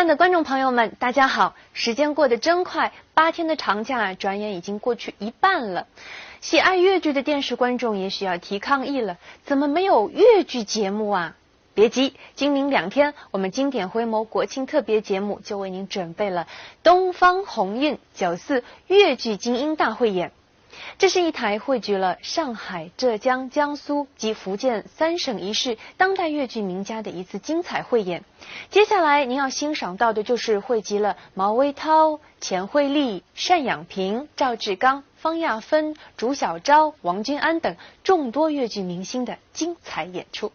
爱的观众朋友们，大家好！时间过得真快，8天的长假转眼已经过去一半了。喜爱粤剧的电视观众也许要提抗议了，怎么没有粤剧节目啊？别急，今明2天，我们经典回眸国庆特别节目就为您准备了东方红韵94粤剧精英大汇演。这是一台汇聚了上海、浙江、江苏及福建3省1市当代粤剧名家的一次精彩汇演。接下来您要欣赏到的就是汇集了毛维涛、钱惠丽、单养平、赵志刚、方亚芬、朱小昭、王君安等众多粤剧明星的精彩演出。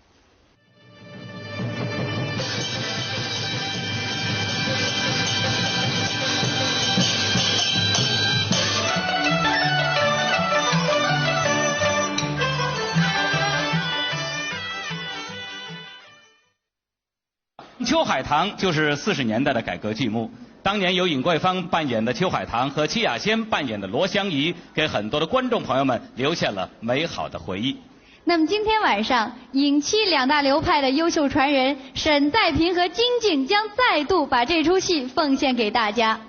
秋海棠就是40年代的改革剧目，当年由尹桂芳扮演的秋海棠和戚雅仙扮演的罗香怡，给很多的观众朋友们留下了美好的回忆。那么今天晚上，尹戚2大流派的优秀传人沈再平和金靖将再度把这出戏奉献给大家。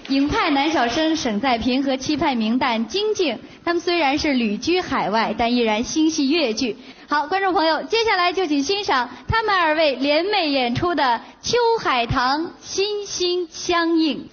影派男小生沈再平和戚派名旦金靖，他们虽然是旅居海外，但依然心系粤剧。好，观众朋友，接下来就请欣赏他们2位联袂演出的《秋海棠》心心相印。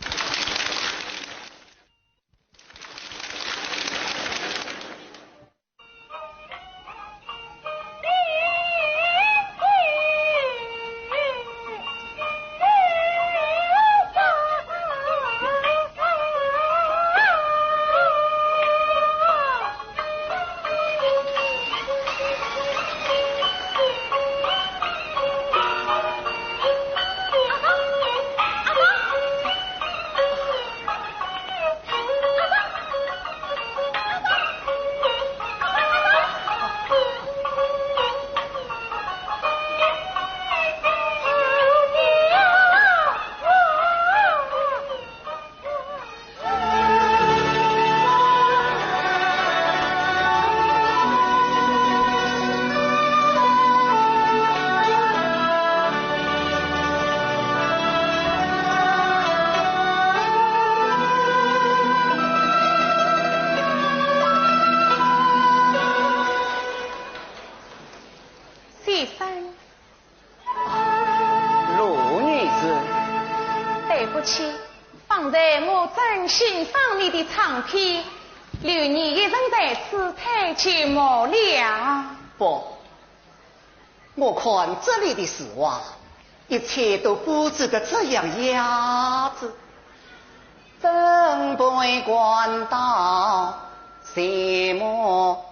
放在我真心放你的唱片，6年一人在此太久没了。不，我看这里的事啊，一切都布置得这样样子，准备关到什么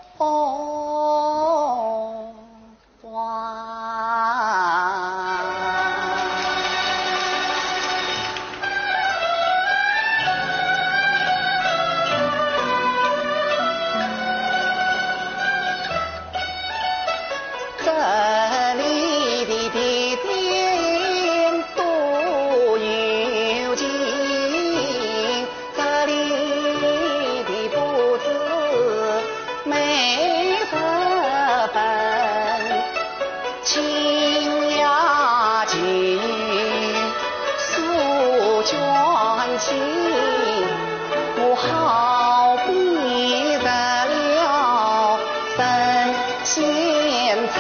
我好比得了神仙城，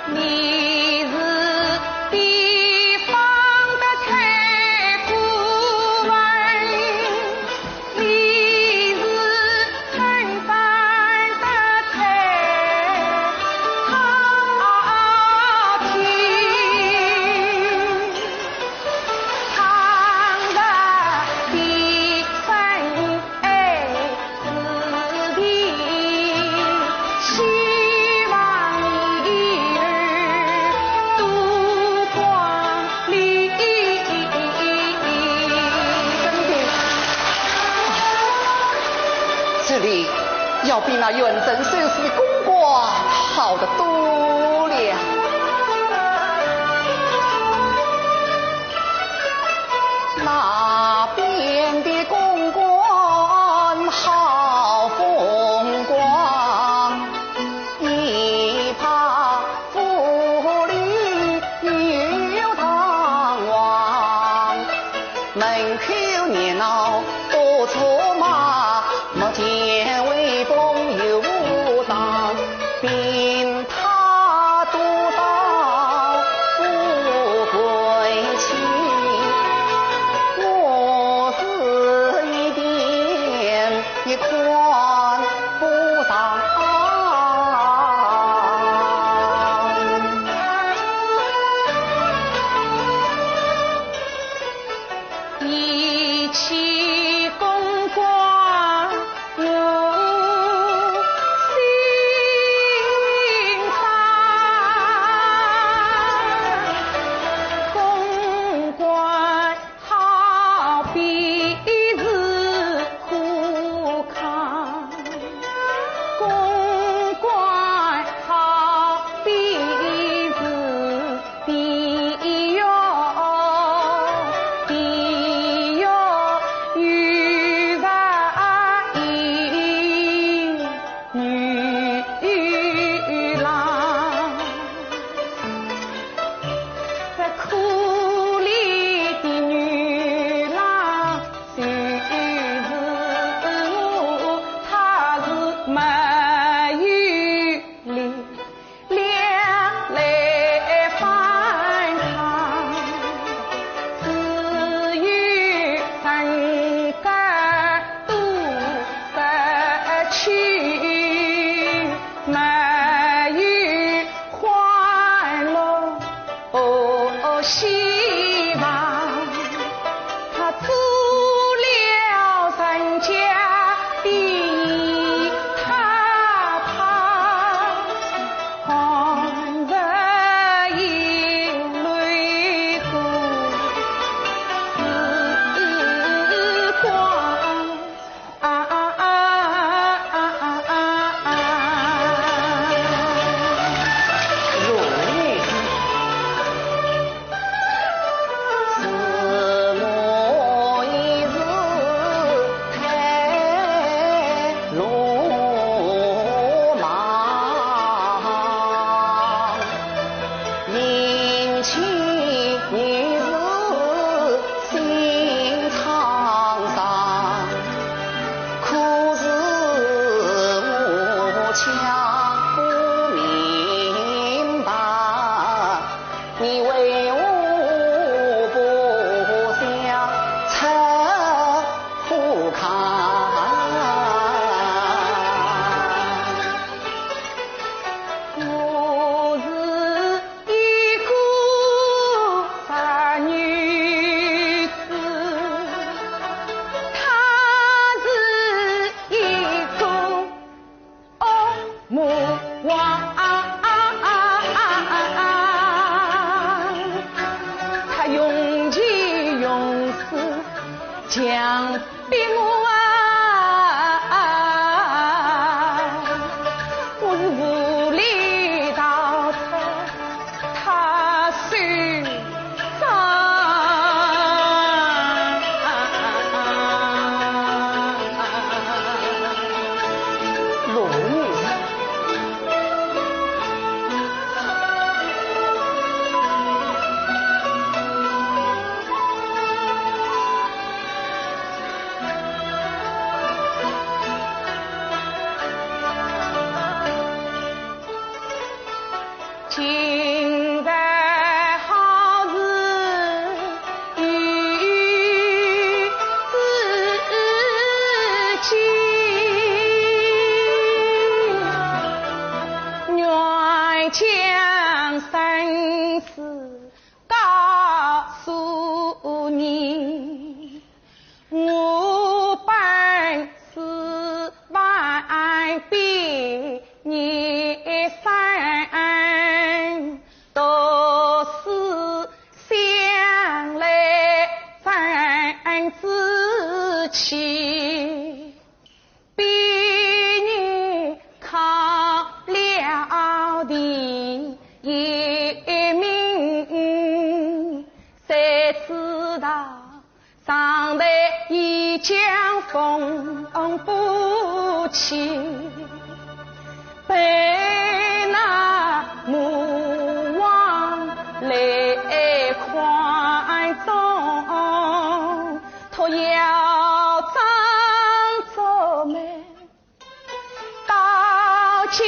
你是北方的太古文，你是春山的太好听。这里要比那远征先生的公馆好得多了。那边的公馆好风光。不上。一起公关入心肠，公关好比是苦糠，公关好比是地药。希望他做了人家的太太，红日眼泪多时光将逼我我是无力到他心上。罗女士，今代好事与自己，愿将生死告诉你，我本是万比你三。都是相来真志气，比你抗了的一命，才知道上台一将风不起，被那母王来宽中，托要张作美到家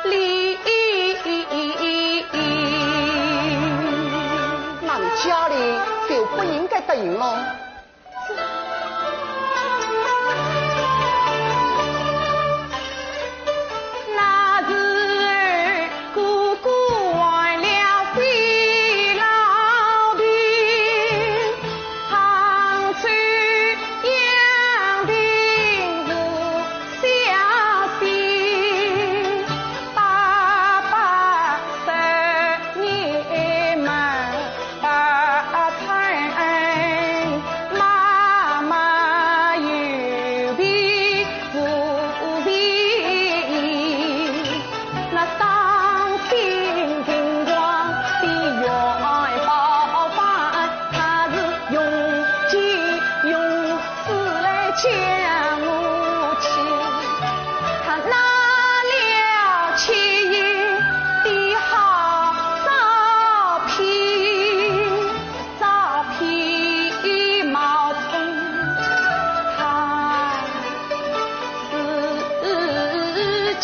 里，那你家里就不应该得赢了。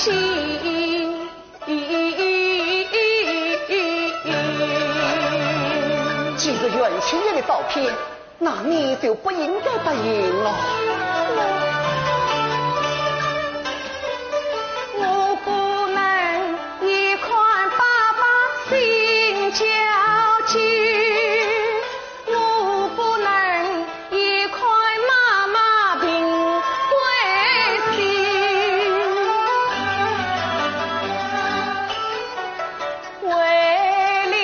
情。既是袁清月的照片，那你就不应该答应了。我不能一块爸爸心焦急，我不能一块妈妈病归心，为了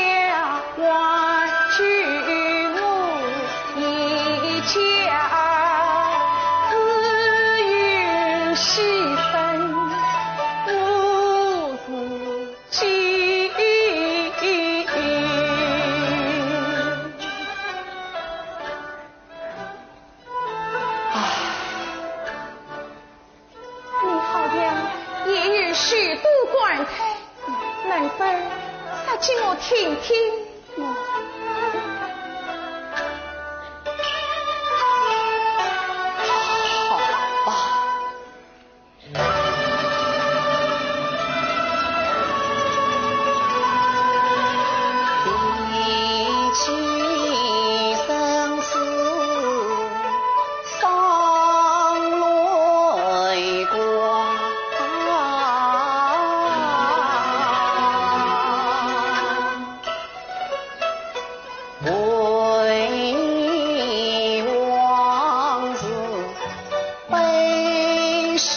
挽取我一家，自愿牺牲我自己。你好像也有许多观态，能否说给我听听？好吧。一起生死伤泪光，为往事悲胸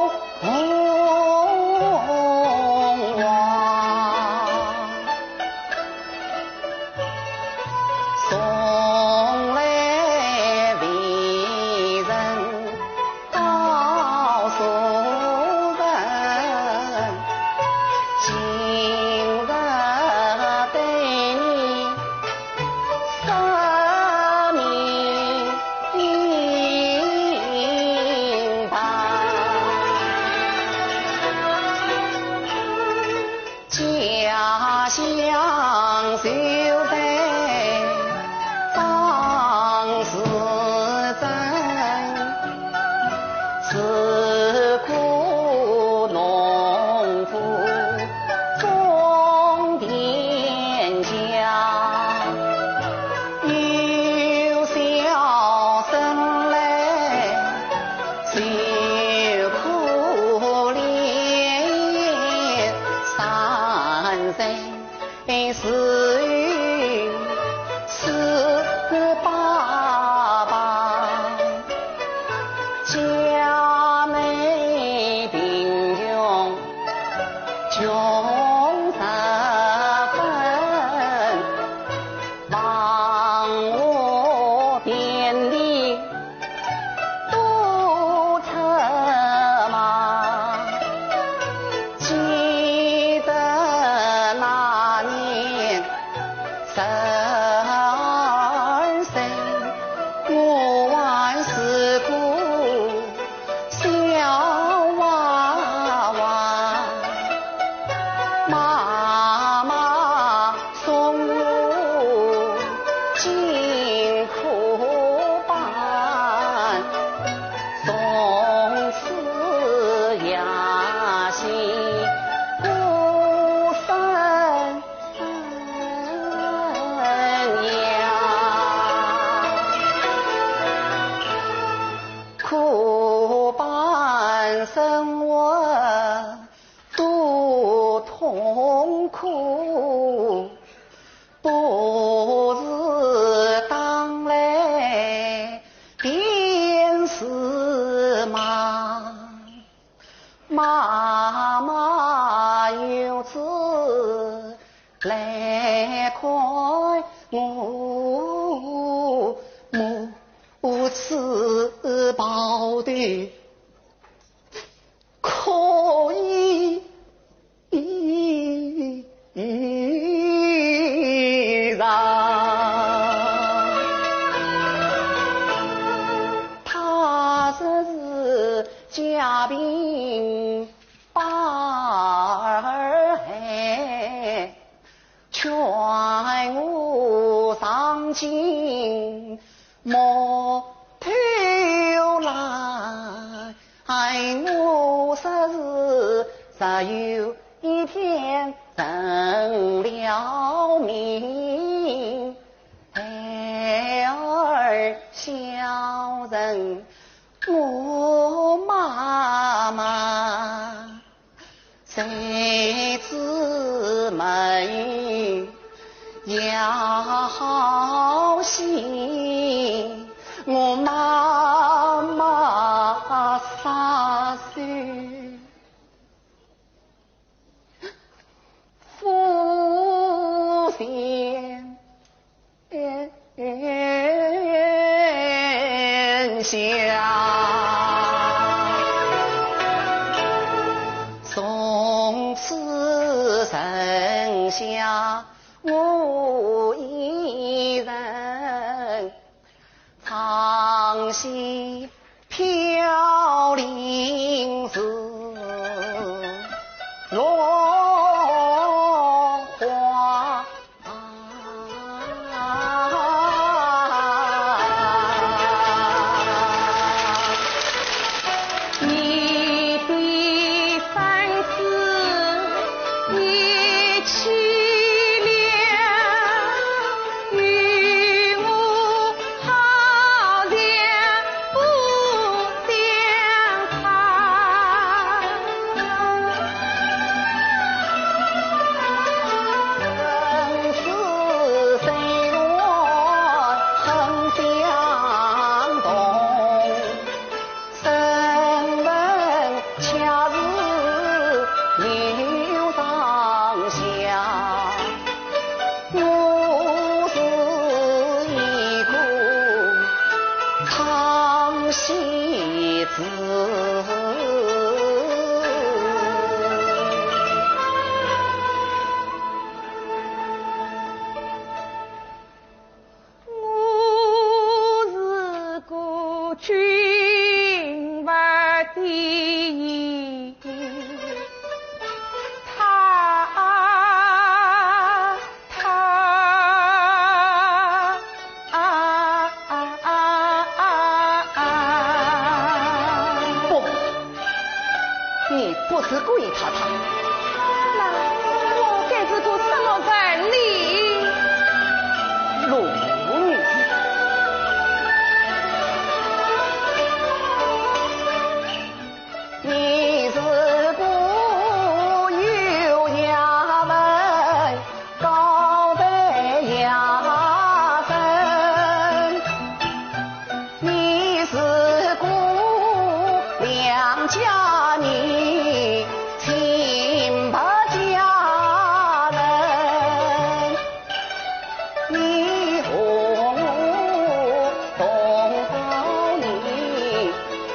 往。送来为人告诉人，今日对你生命明白，家乡就在当时真，自苦农夫种田家，有笑声来受苦怜，三人是与是爸爸，家内贫穷穷十分，望我遍地都策马，记得那年12岁，我还是个小娃娃，妈妈送我进科班，从此雅兴不分苦半生活多痛苦，不是当来便是忙，妈妈有次来看我，母慈报的可以让他这是家贫2害，劝我上进莫偷懒，我实是只有一天成了名，孩儿小人我妈妈，谁知没要心，我妈妈3岁，父亲下，从此剩下我一人，唱戏飘零时落花。你的三思一凄凉，与我好像不相抗。生死虽乱恨相同，生闻恰似流上下，我是一个唱戏子。我是个军阀第一，不，你不是故意他。那我该是个什么人哩？龙女，你是个有衙门高的衙门，你是个良家女，清白佳人。你和我同胞里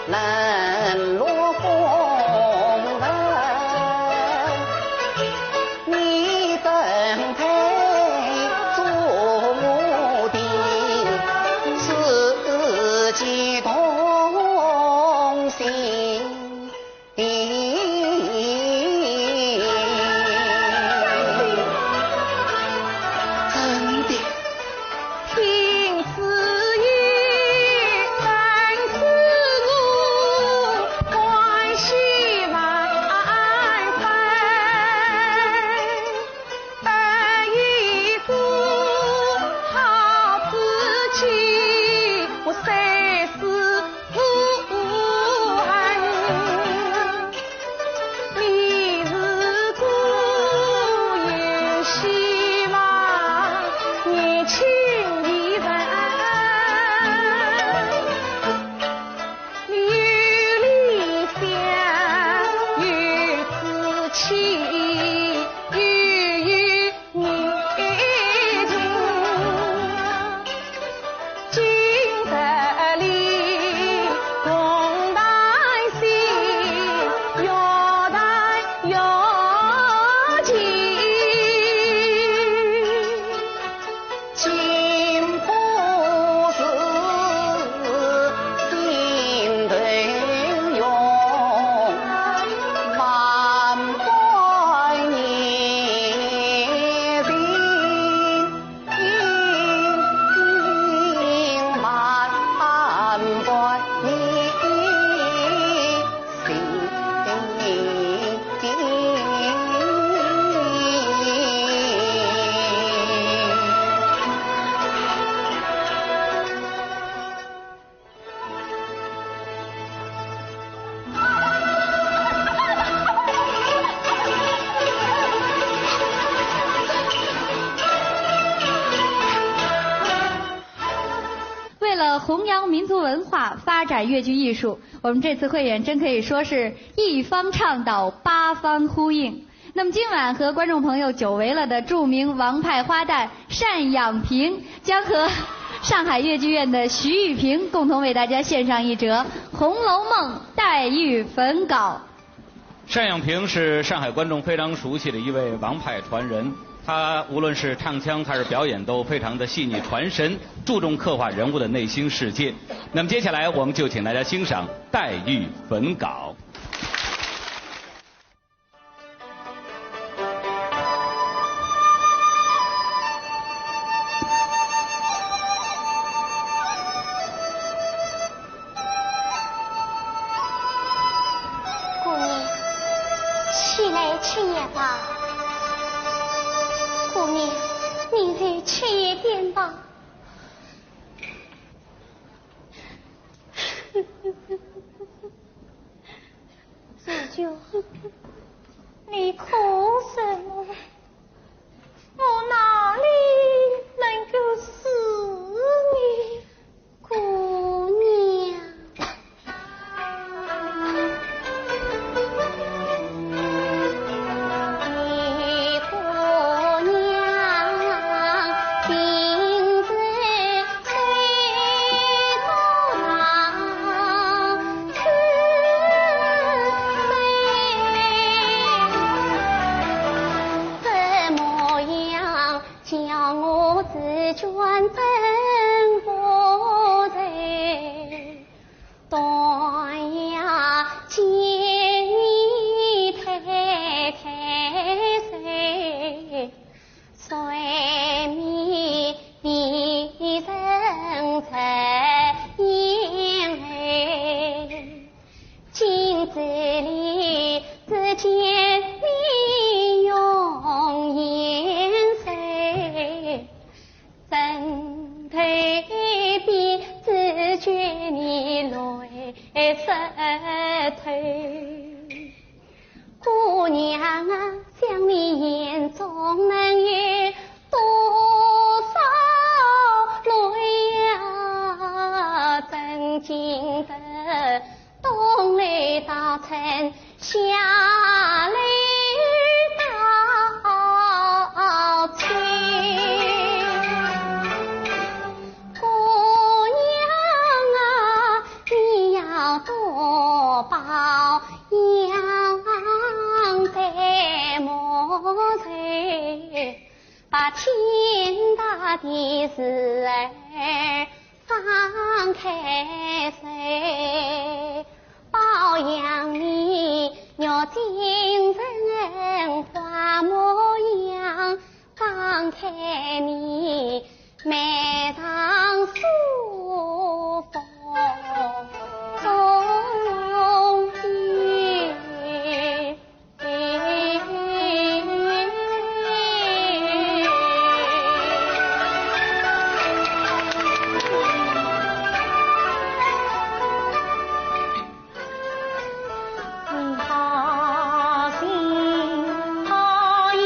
冷落风尘，你分配做我的世纪同心的弘扬民族文化，发展粤剧艺术。我们这次汇演真可以说是一方倡导，八方呼应。那么今晚和观众朋友久违了的著名王派花旦单养平，将和上海越剧院的徐玉萍共同为大家献上一折《红楼梦》黛玉粉稿。单养平是上海观众非常熟悉的一位王派传人，他无论是唱腔还是表演都非常的细腻传神，注重刻画人物的内心世界。那么接下来我们就请大家欣赏黛玉粉稿。你哭什么？我哪里能够死你，姑娘？你姑娘病在水头上，叫我自卷奔波在，断呀见你太太谁，随你的人在眼泪，镜子里只见你容颜色。枕头边只觉你泪湿透，姑娘啊，想你眼中能有多少泪呀？真经得东来大城下来到去。多保养在莫愁，把天大的事儿放开手，保养你要精神花模样，放开你眉上舒服。好心好意，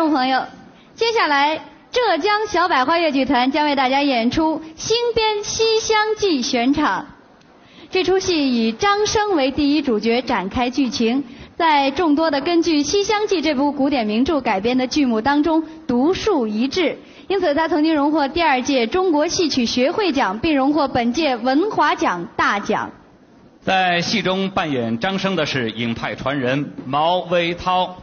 众朋友，接下来浙江小百花越剧团将为大家演出新编《西厢记》选场。这出戏以张生为第一主角展开剧情，在众多的根据《西厢记》这部古典名著改编的剧目当中独树一帜，因此他曾经荣获第2届中国戏曲学会奖，并荣获本届文华奖大奖。在戏中扮演张生的是影派传人毛维涛。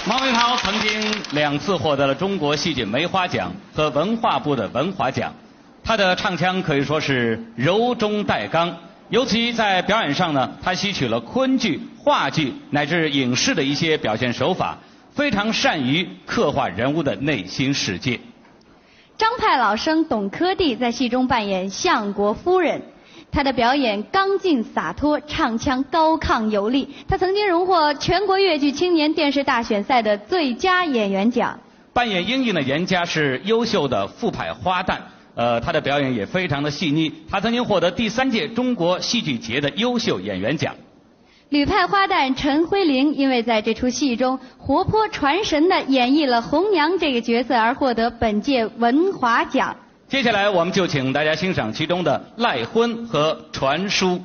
毛维涛曾经2次获得了中国戏剧梅花奖和文化部的文华奖。他的唱腔可以说是柔中带刚，尤其在表演上呢，他吸取了昆剧、话剧乃至影视的一些表现手法，非常善于刻画人物的内心世界。张派老生董科第在戏中扮演相国夫人，他的表演刚劲洒脱，唱腔高亢有力。他曾经荣获全国越剧青年电视大选赛的最佳演员奖。扮演英英的严家是优秀的副派花旦。他的表演也非常的细腻，他曾经获得第3届中国戏剧节的优秀演员奖。吕派花旦陈辉玲因为在这出戏中活泼传神地演绎了红娘这个角色而获得本届文华奖。接下来我们就请大家欣赏其中的赖婚和传书。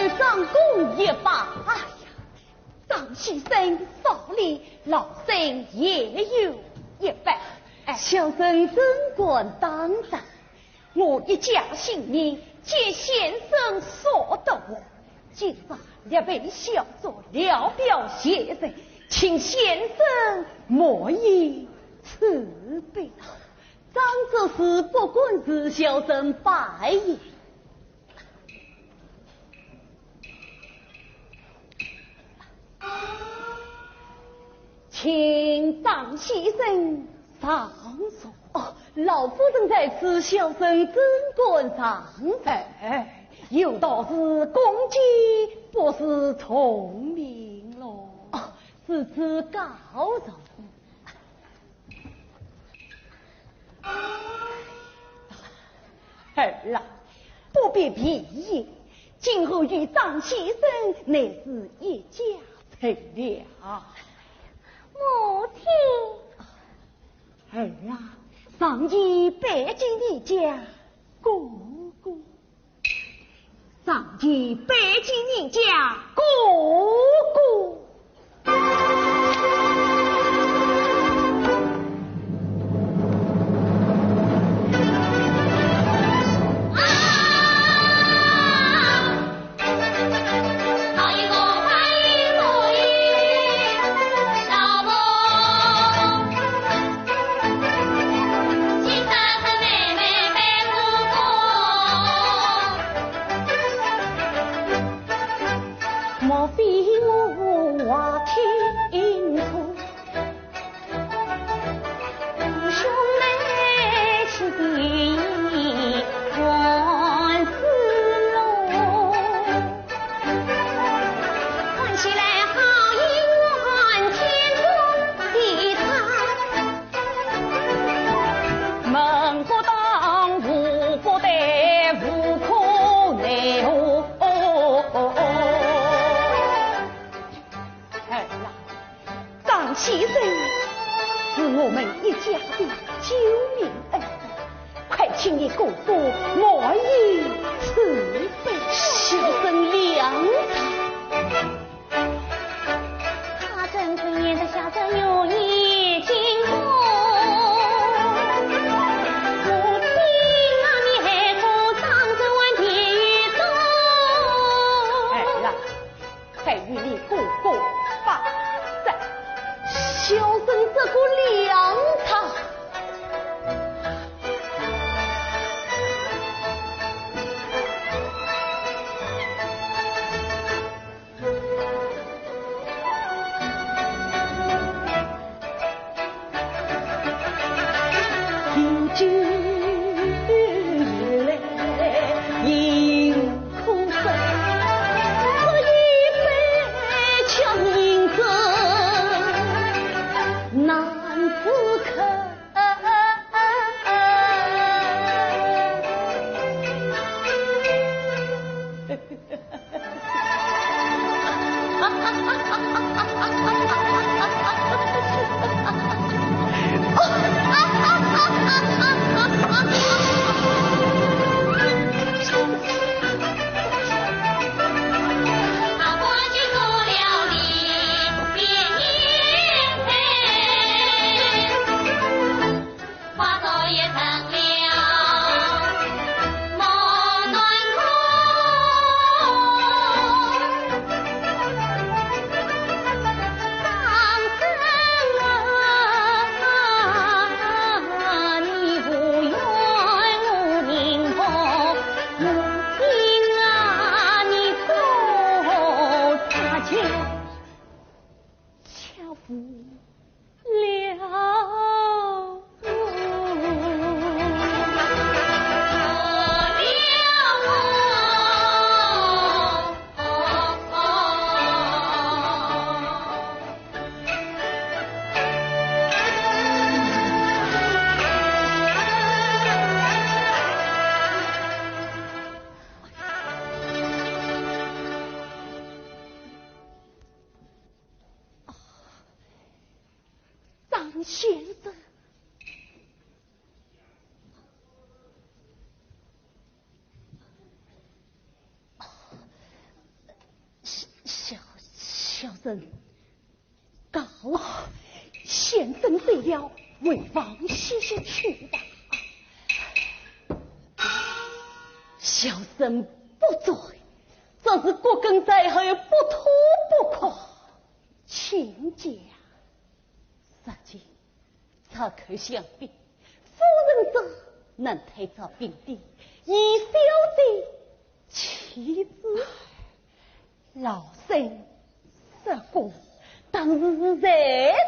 人上供一把。哎呀，张先生少礼，老身也有一份。小生真管当然，我一家性命皆先生所得我，今早列位小作聊表谢罪，请先生莫以慈悲。张这是不管是小生拜也。请张先生上座。哦，老夫人在此，小生真管上座。有道是公鸡不是聪明喽。哦，是此告饶。儿啊，不必别意，今后与张先生乃是一家成了。母亲，儿啊，上衣拜见你家哥哥，上衣拜见你家哥哥。其实是我们一家的救命恩人，快请你姑父莫以慈悲，小生良他。他真可怜的小生有意惊慌，母亲啊，你还可当着问题多。儿啊，快与你姑父发在小生这个良他。先生，生告先生醉了，为王歇歇去吧。小生不在，这是国根在后，不吐不可。亲家，如今查口相比，夫人者能推着病地，以小姐妻子，老身这个当时是在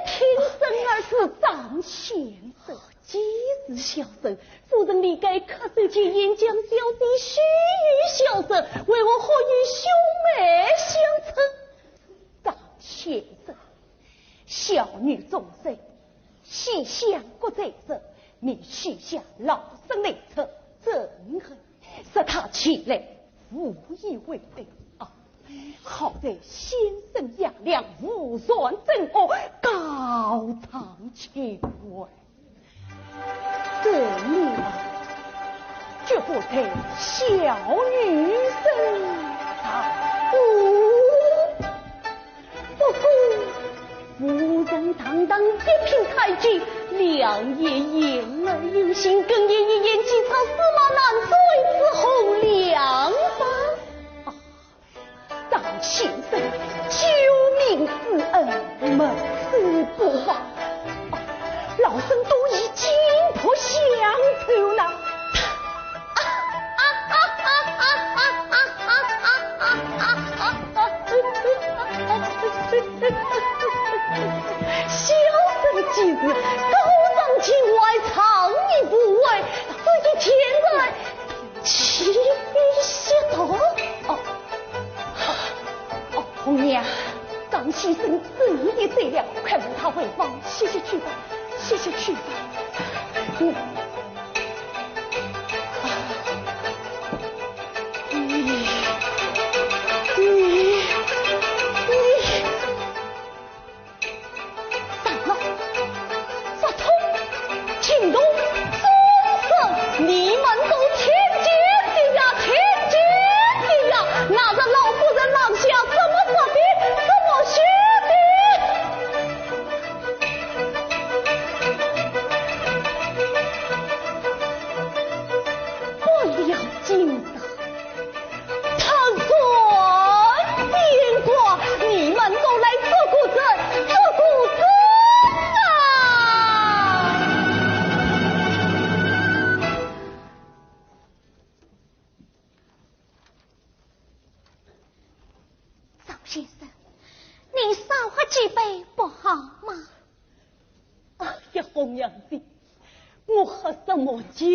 天生而是张先生。既是小生，夫人理该可受其演讲小弟须臾小生，为我何以兄妹相称？张先生，小女终身细想过这事，你许下老生内策，憎恨使他起来无以为力啊！好在先生雅量，无算正恶，高堂前位。这女儿绝不配小女身上不过夫人堂堂一品太君，两夜言而有心，更也一言起草，司马难追之后两番。张先生救命之恩，门此不忘。老身都已金破相酬了。小生既是高堂前外藏匿不为，自己前来启禀谢道。红娘，张先生真也醉了，快扶他回房歇歇去吧。谢谢去吧。你大闹发通听懂终生你们都天劫的呀，天劫的呀，拿着老夫人廊下怎么说的，怎么学的。红娘子，我喝什么酒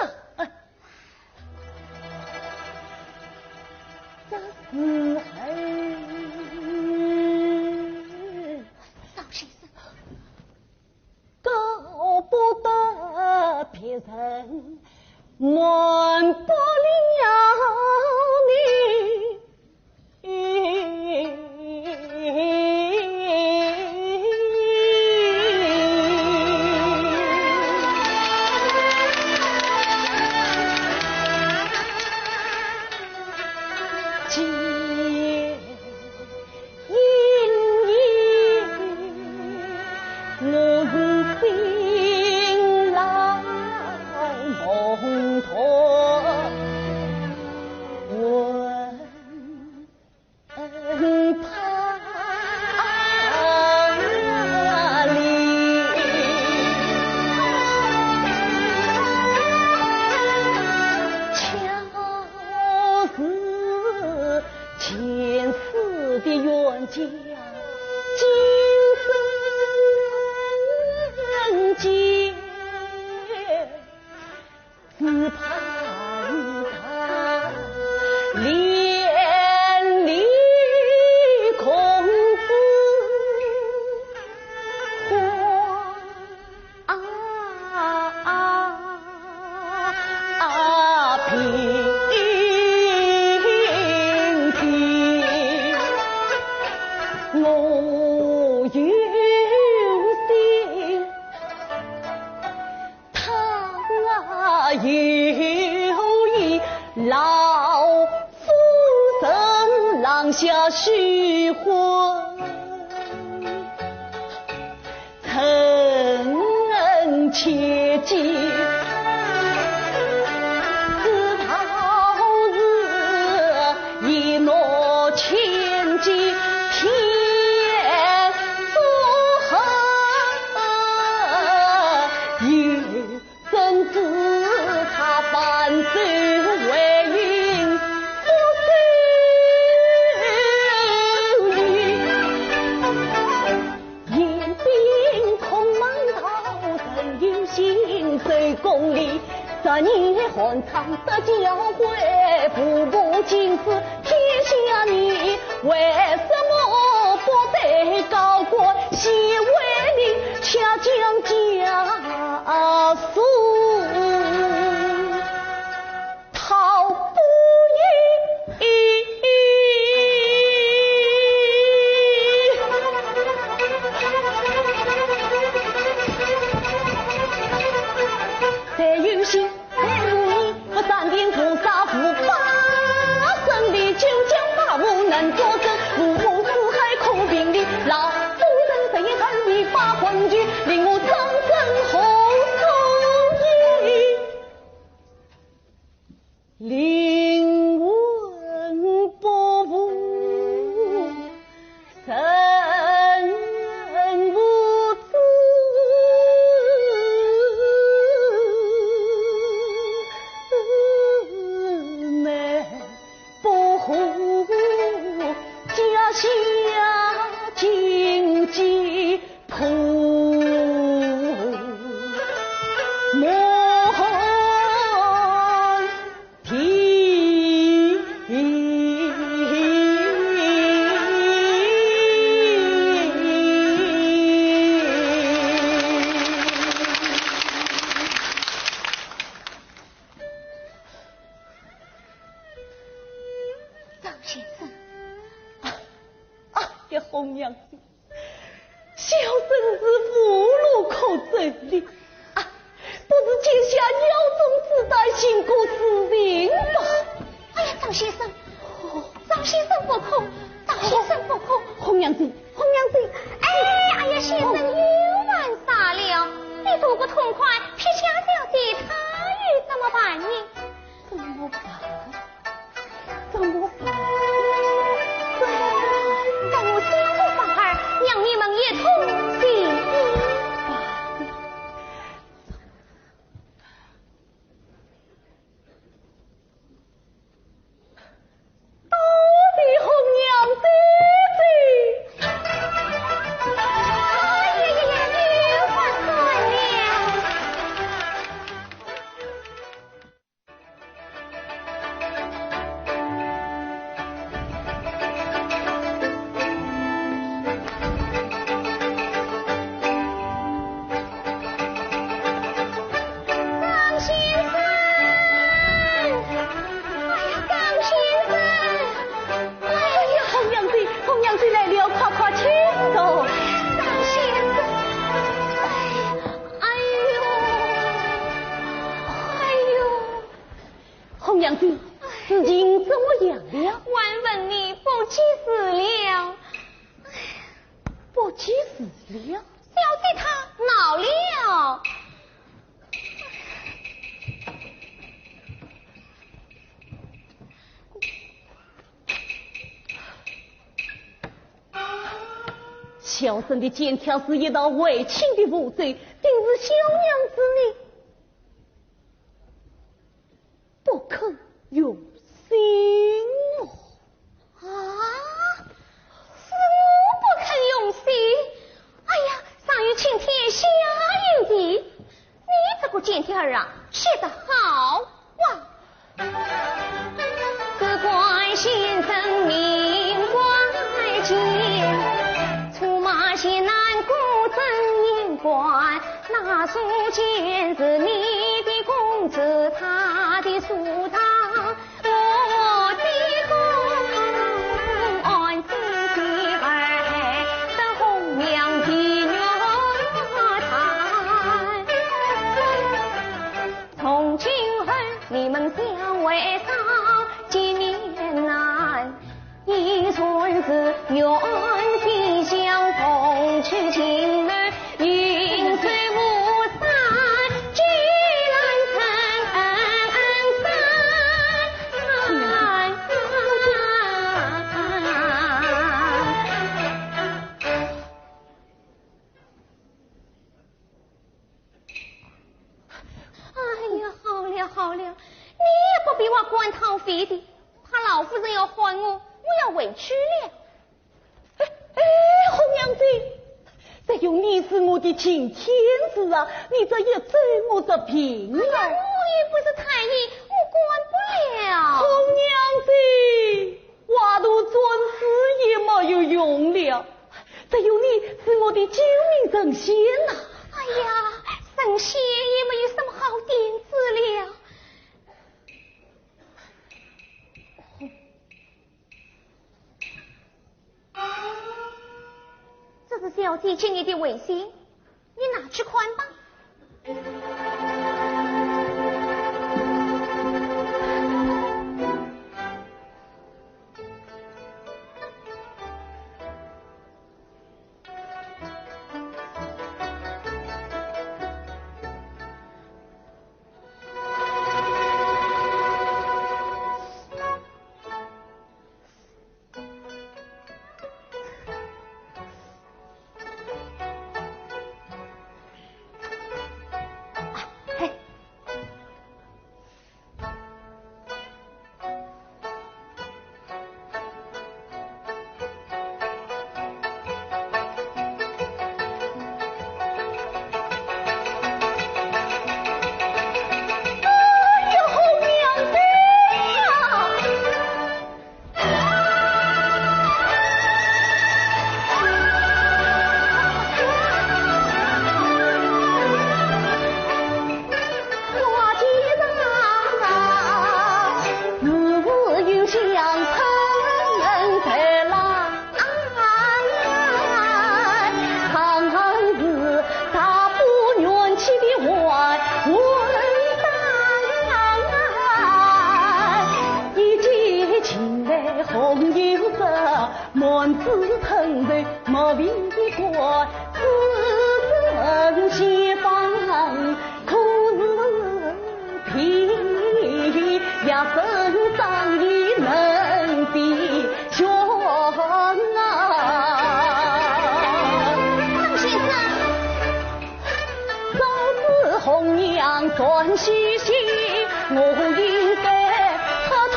了？这是邵先生，搞不得别人瞒不了你。老夫人廊下许婚。汉唐的教诲，步步尽是天下你，为什么不得高过西为民，恰将家书逃不赢？在有心。三殿菩萨护法，胜利九江马无能作证，五湖四海空兵力，老夫人谁恨你把魂聚，令我苍生后受益，令闻不服，神无知。家下经济铺莫提。张先生。红娘子，小孙子无路可走了啊！不是接下腰中自带辛苦死命吧？哎呀，张先生，张先生不哭，张先生不哭。红娘子，红娘子，哎呀，先生冤枉撒了，你度个痛快，撇下小姐他与怎么办呢？怎么办？怎么办？等我相互法儿，让你们也同心多谢红娘姐姐。哎呀，冤枉算了。娘子，事情怎么样了？万问你不及时了，不及时了，小姐她恼了。小生的剑条是一道为情的无罪，定是小娘子你不肯用心哦。啊，是我不肯用心。哎呀，上有青天下有地，你这个剑条啊，吃得好哇！只怪先生命怪贱，出马些难顾真阴关，那书签是你的公子，他的书堂，我的公安心的儿的红娘的月台，从今后你们相为少，见面难，一孙子愿心相同，去情侣云水无山，君比我管讨费的，怕老夫人要还我，我要委屈了。红娘子，这有你是我的亲天子啊，你这也罪我的平儿。我也不是太医，我管不了。红娘子，话都尊师也没有用了，这有你是我的救命神仙呐。哎呀，神仙也没有什么好点子了。这是小姐请你的微信，你拿去还吧。转西西，我应该他土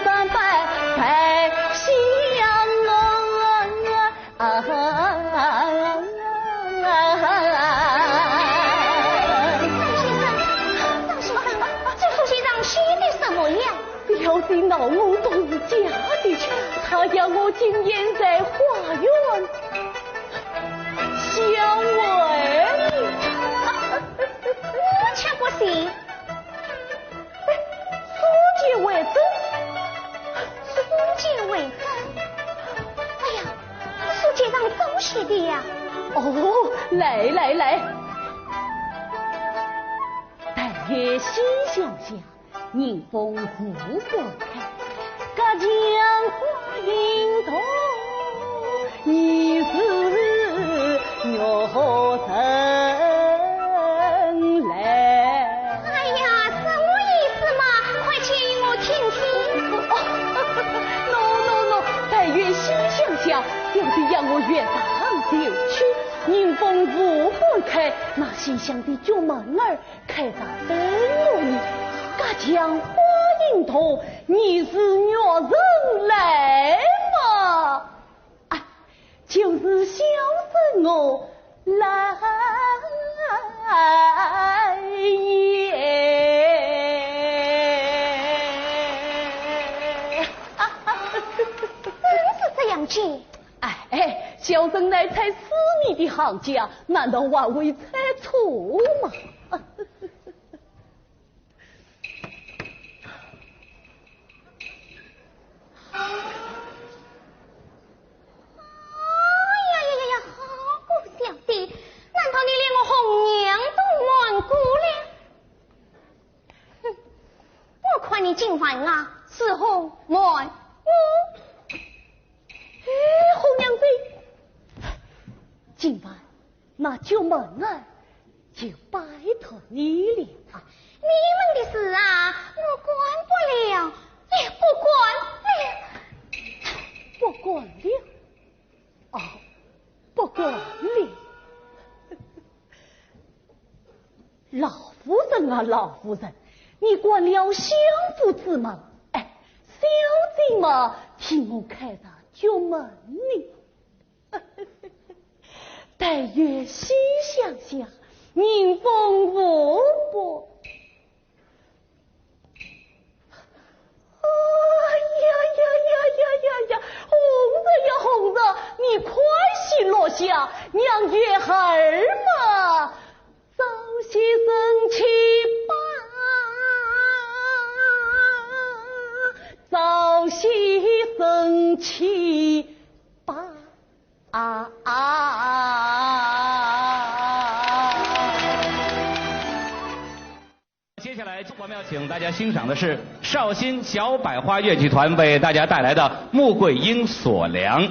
三拜拜相张先生，这副先生写的什么呀？要是闹我都是假的，他要我今夜在花园相会。我抢过信，书记为证，书记为证。哎呀，书记上怎么写的呀？哦，来，但愿心想想，迎风不分开，隔江花影头，你是我神。要是让我远上就去，迎风不分开，那心想的就门儿开在等我你，隔江花影头，你是我人来嘛？啊，就是小生我来也。真是这样子。哎，小生乃才私密的行家，难道还会猜错吗？好不晓得，难道你连我红娘都忘过了？哼，我看你今晚啊，伺候瞒我。红娘子，今晚那九门儿就拜托你了啊！你们的事啊，我管不了，也不管了。哦，不管了。老夫人啊，老夫人，你管了相夫之门，哎，小姐嘛，替我开上酒门呢。待月细想想，迎风无波。红着，你快些落下，让月儿嘛早些生气吧，早些生气吧。接下来我们要请大家欣赏的是绍兴小百花越剧团为大家带来的《穆桂英锁梁》。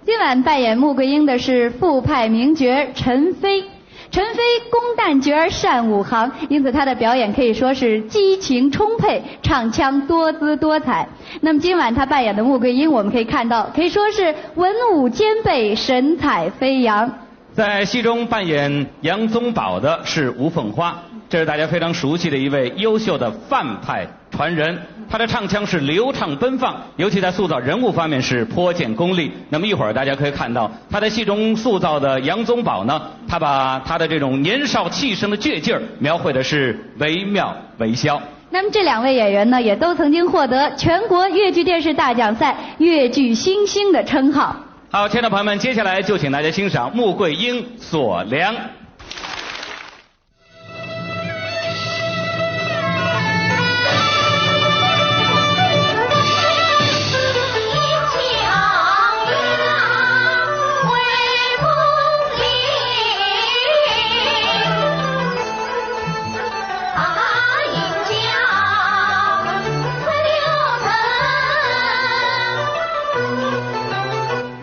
今晚扮演穆桂英的是副派名角陈飞。陈飞公旦角善武行，因此他的表演可以说是激情充沛，唱腔多姿多彩。那么今晚他扮演的穆桂英，我们可以看到，可以说是文武兼备，神采飞扬。在戏中扮演杨宗保的是吴凤花，这是大家非常熟悉的一位优秀的范派传人。他的唱腔是流畅奔放，尤其在塑造人物方面是颇见功力。那么一会儿大家可以看到，他在戏中塑造的杨宗保呢，他把他的这种年少气盛的倔劲儿描绘的是惟妙惟肖。那么这两位演员呢，也都曾经获得全国越剧电视大奖赛越剧新星的称号。好，亲爱的朋友们，接下来就请大家欣赏《穆桂英锁梁》。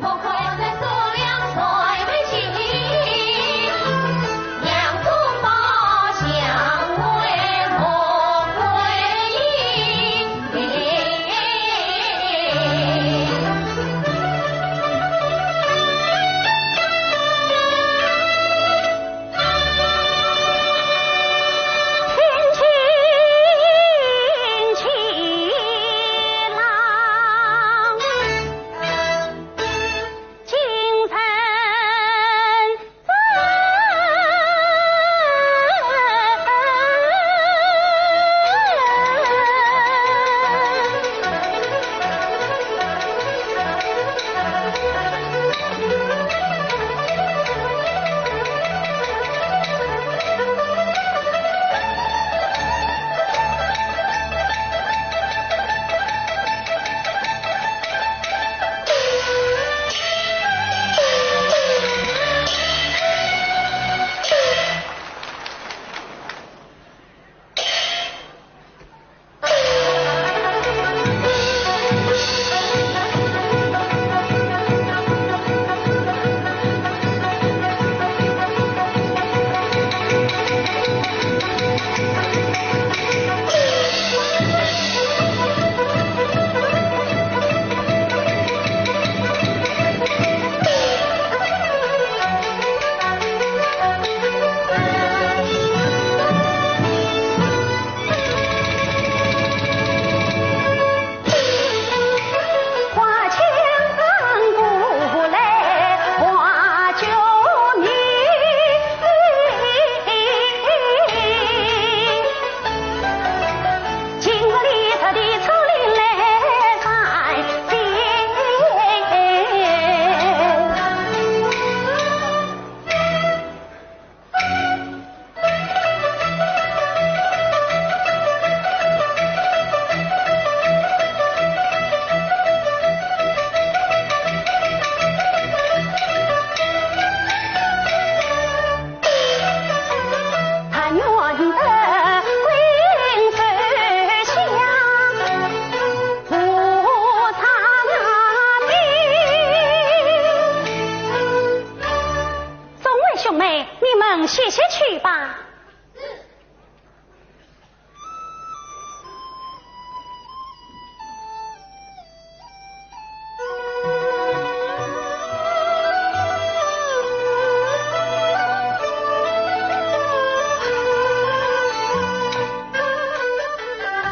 莫怪在锁梁衰为情。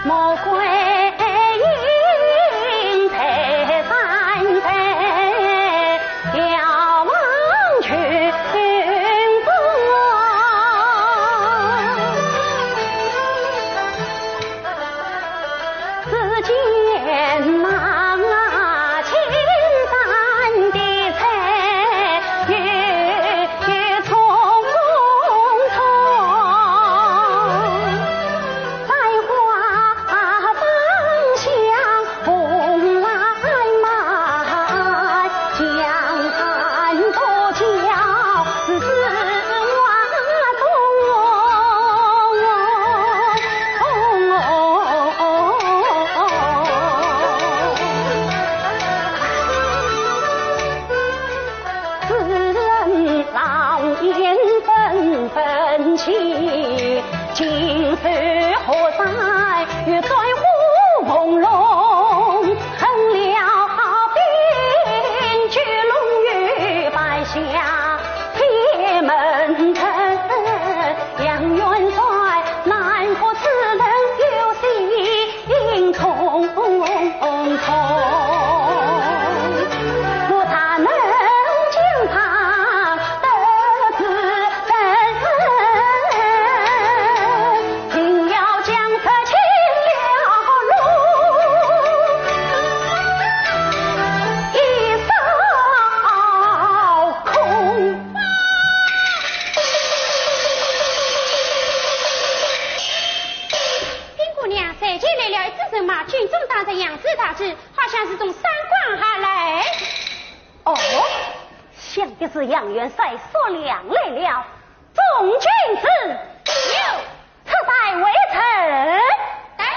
魔鬼影在山飞，遥望群峰。只见那青山的彩，郁葱葱，百花芳香红来满，江山多娇是老燕纷纷起，金丝何在玉在虎朦胧，横了兵巨龙与白霞铁门城，杨元帅难破此人有心匆匆。若他能将他得知真，定要将他擒了路，一扫空。丁姑娘随即来了一只人马，军中当着杨子大志，好像是从山关下来。哦，想的是杨元帅所亮来了，众君子有，此待微臣待你。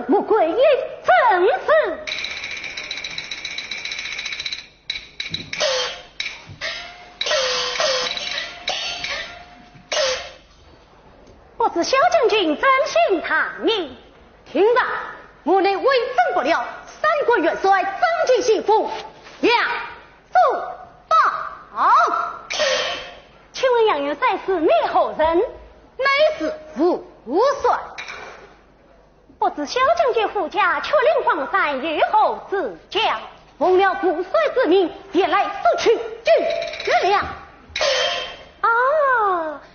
穆桂英正是。不知萧将军真心他命，听着，我内威震不了三国元帅张进幸福杨素宝。请问杨元帅是内后人，乃是副帅。不知萧将军护驾却令黄山日后自教，奉了主帅之命，也来索取军粮。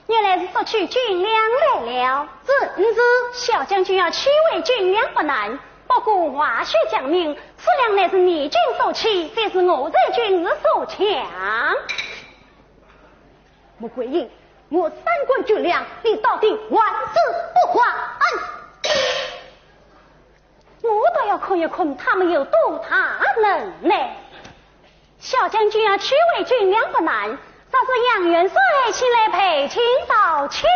原来是索取军粮来了。是，萧将军要取回军粮不难，不过话须讲明，此粮乃是你军所取，非是我在军所抢。穆桂英，我三关军粮，你到底还是不还？我倒要看一看他们有多大能耐。萧将军要取回军粮不难，倒是杨元帅请来陪亲道歉，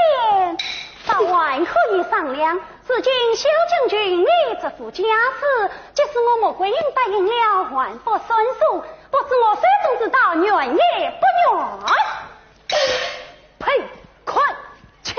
早晚和你商量。至今萧将军你这副家事，即使我穆桂英答应了，还不算数。不知我谁总知道愿也不愿。呸！快抢！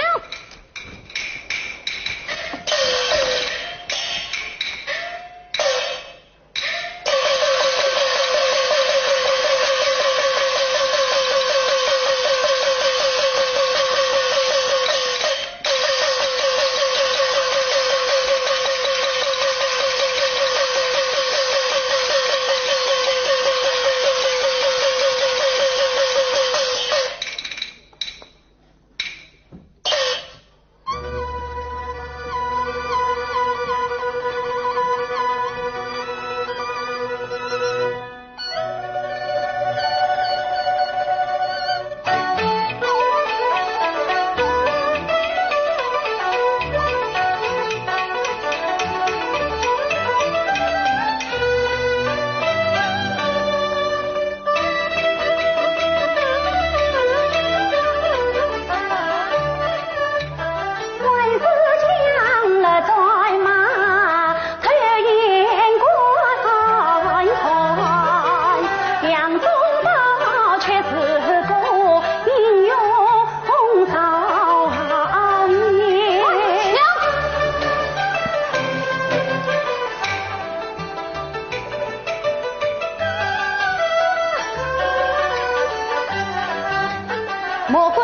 莫非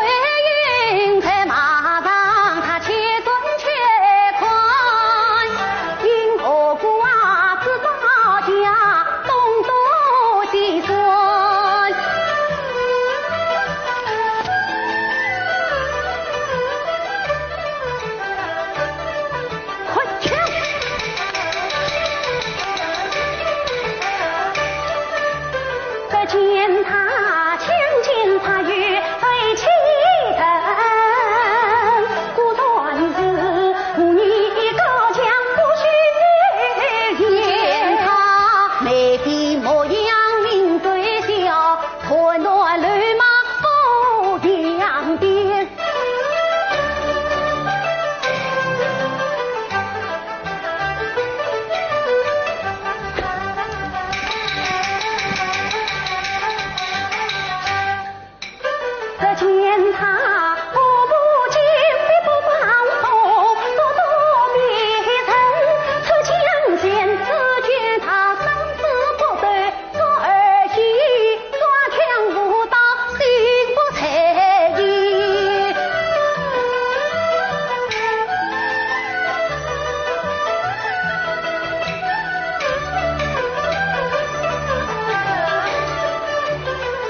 云彩马上他且尊且宽，因何故啊自大家东多西酸。快去！可见他强劲他与最气腾，故算是妇女高强不虚言，他眉笔模样名最小，团团绿马不扬鞭。可见他步步紧逼不放松，咄咄逼人，出枪剑只见他生死不对，左耳机抓枪舞刀，心不测疑。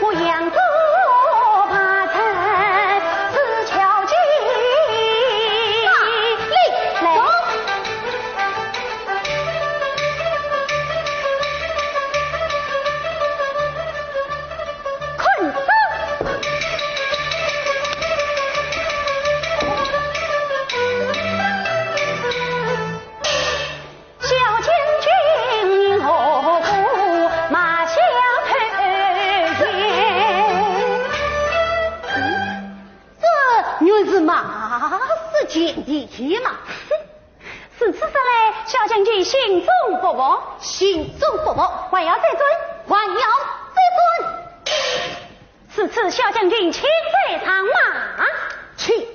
我养过怕成是巧计，来困走。小将军何故马下退也？这原是马是见地气嘛。是此时来，小将军心中不服，心中不服，还要再尊，还要再尊。此次小将军亲自上马，请。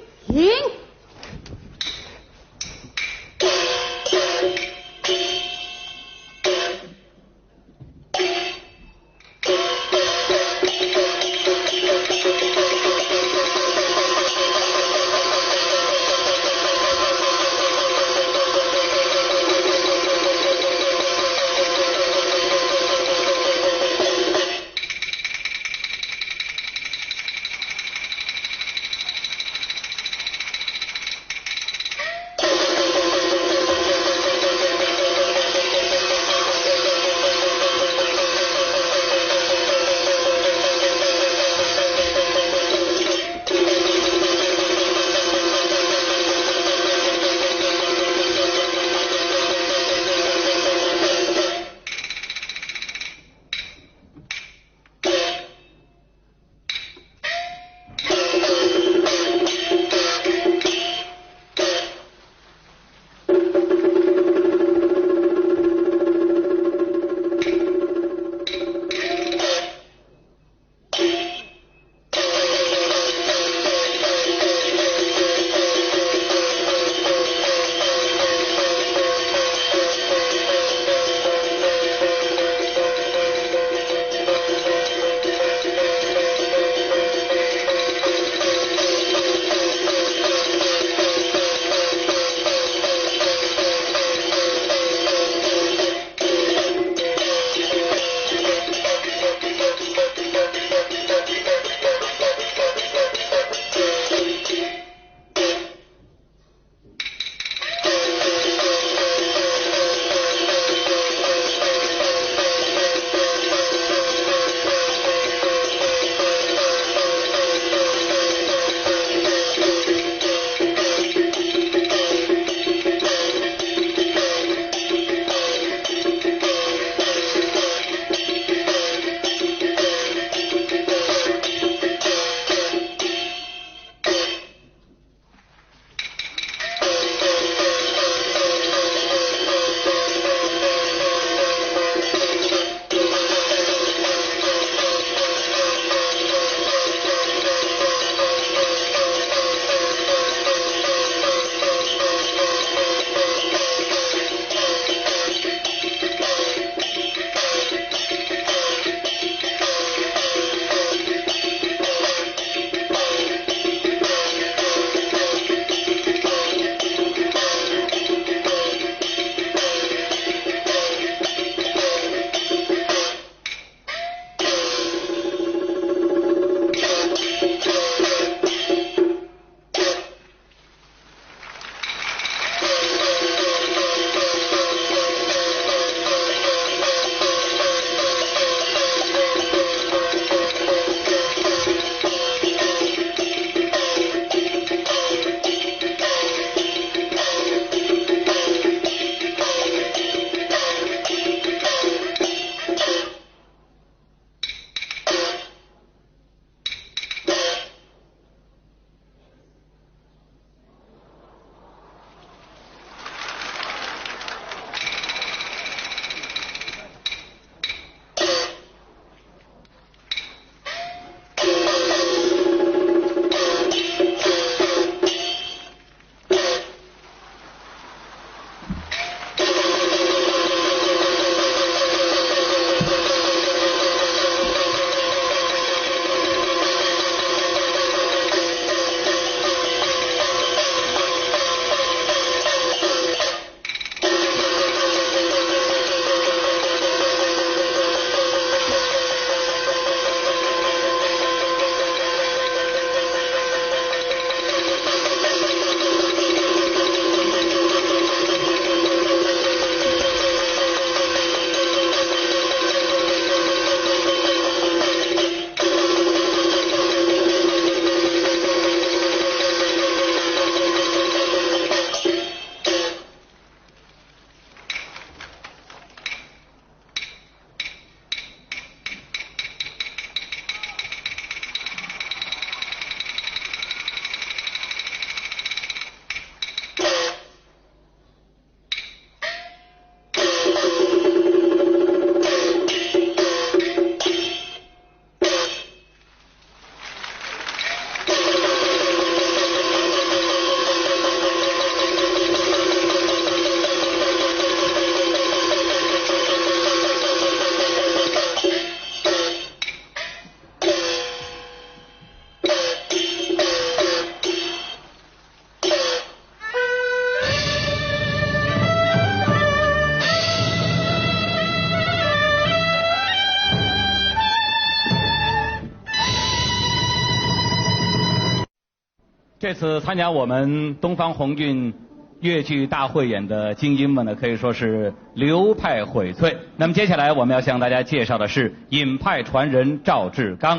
这次参加我们东方红运越剧大汇演的精英们呢，可以说是流派荟萃。那么接下来我们要向大家介绍的是尹派传人赵志刚。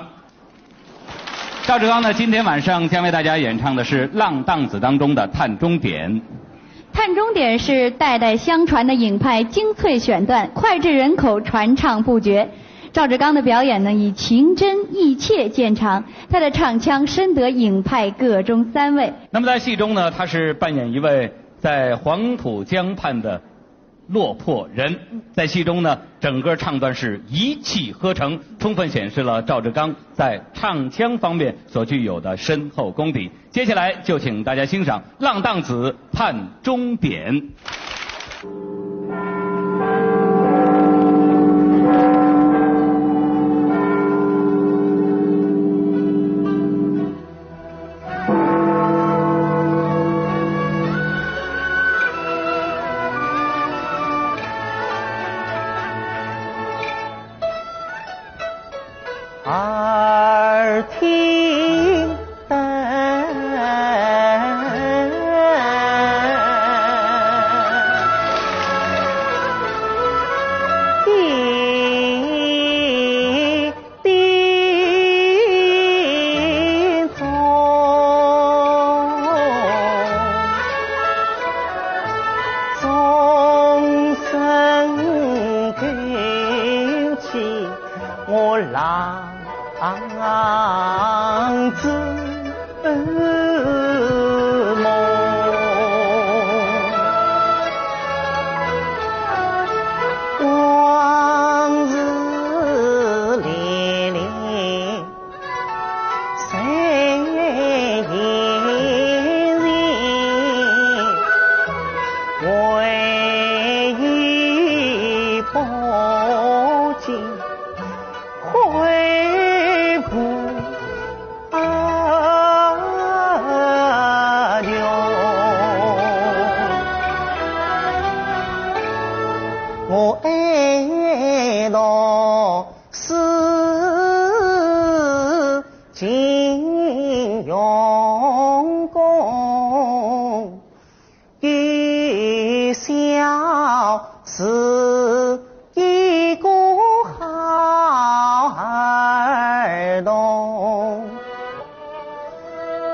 赵志刚呢，今天晚上将为大家演唱的是《浪荡子》当中的《探钟点》。探钟点是代代相传的尹派精粹选段，脍炙人口，传唱不绝。赵志刚的表演呢，以情真意切见长，他的唱腔深得尹派各中3位。那么在戏中呢，他是扮演一位在黄浦江畔的落魄人，在戏中呢，整个唱段是一气呵成，充分显示了赵志刚在唱腔方面所具有的深厚功底。接下来就请大家欣赏《浪荡子》探钟点。耳听灯，一定钟，钟声响起，我郎子梦，往日恋恋谁人为忆不尽回不留，我爱到是金用功，一笑是一个好儿童，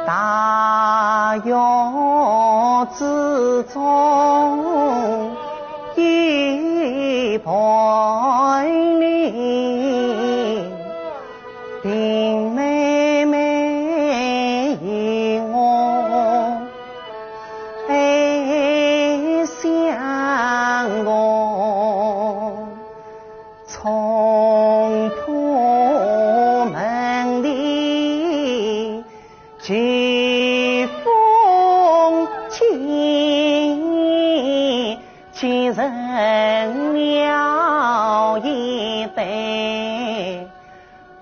大院之中一盆梨，并妹妹与我爱相共，从铺门里举风起，几人了一对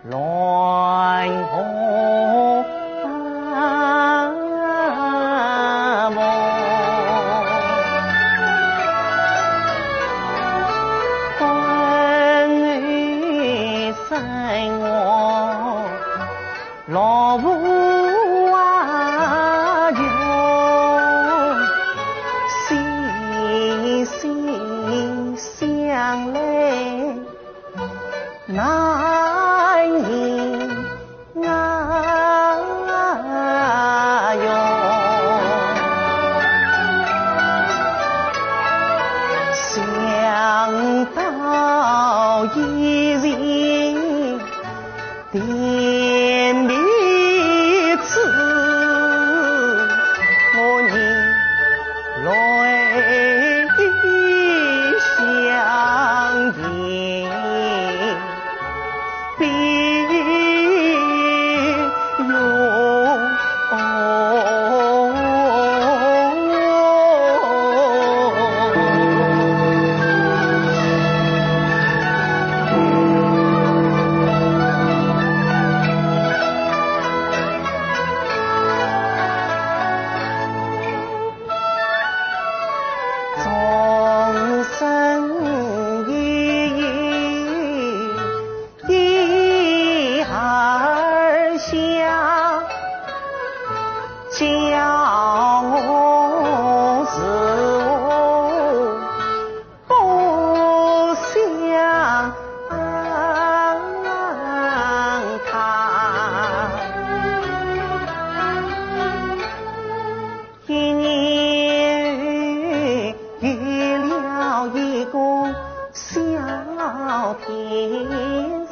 乱红大梦，关于生我老母啊就细细想来难以用，想到一日点彼此，我你来相迎，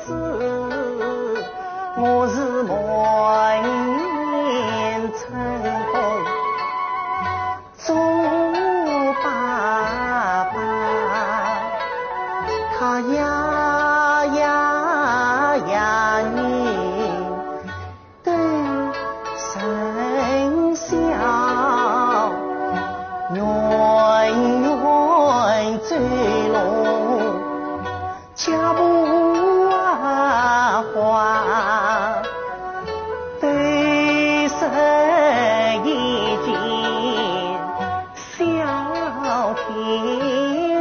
事，我是满面春风做爸爸，他呀你对生肖远追龙家不花对生一件小天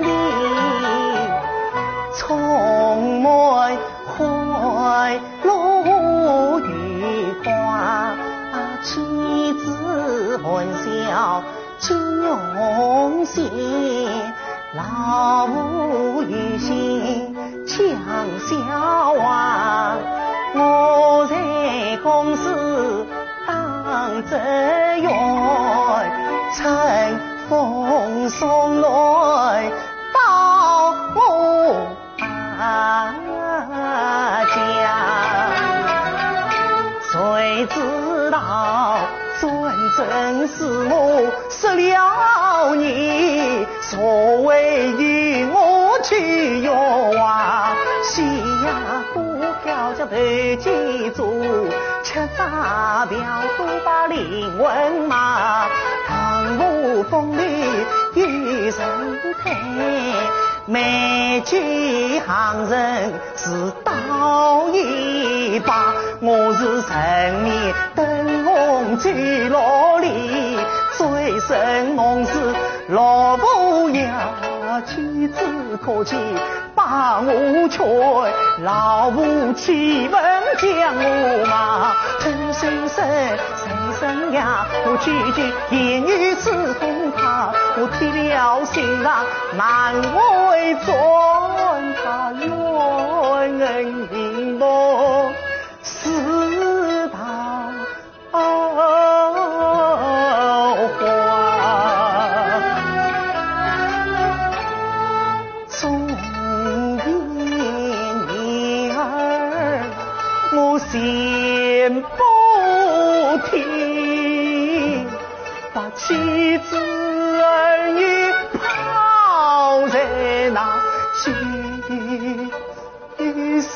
地充满快乐愉快，妻子欢笑金用心，老母于心强笑话，我在公司当职员，乘风送来到我家，谁知道转正是我失了你，所谓与我去哟啊，西呀股票叫投机做，吃炸票都把灵魂嘛，唐舞风里与人陪，每句行人是道一把，我是人面灯红醉罗里，最神梦是老婆呀妻子可气把我劝，老婆气问将我嘛，偷先生谁生呀，我句句言语刺痛他，我提了心上难为转他冤恩情薄四道花，终于女儿我心不停，把妻子儿女抛在那雨下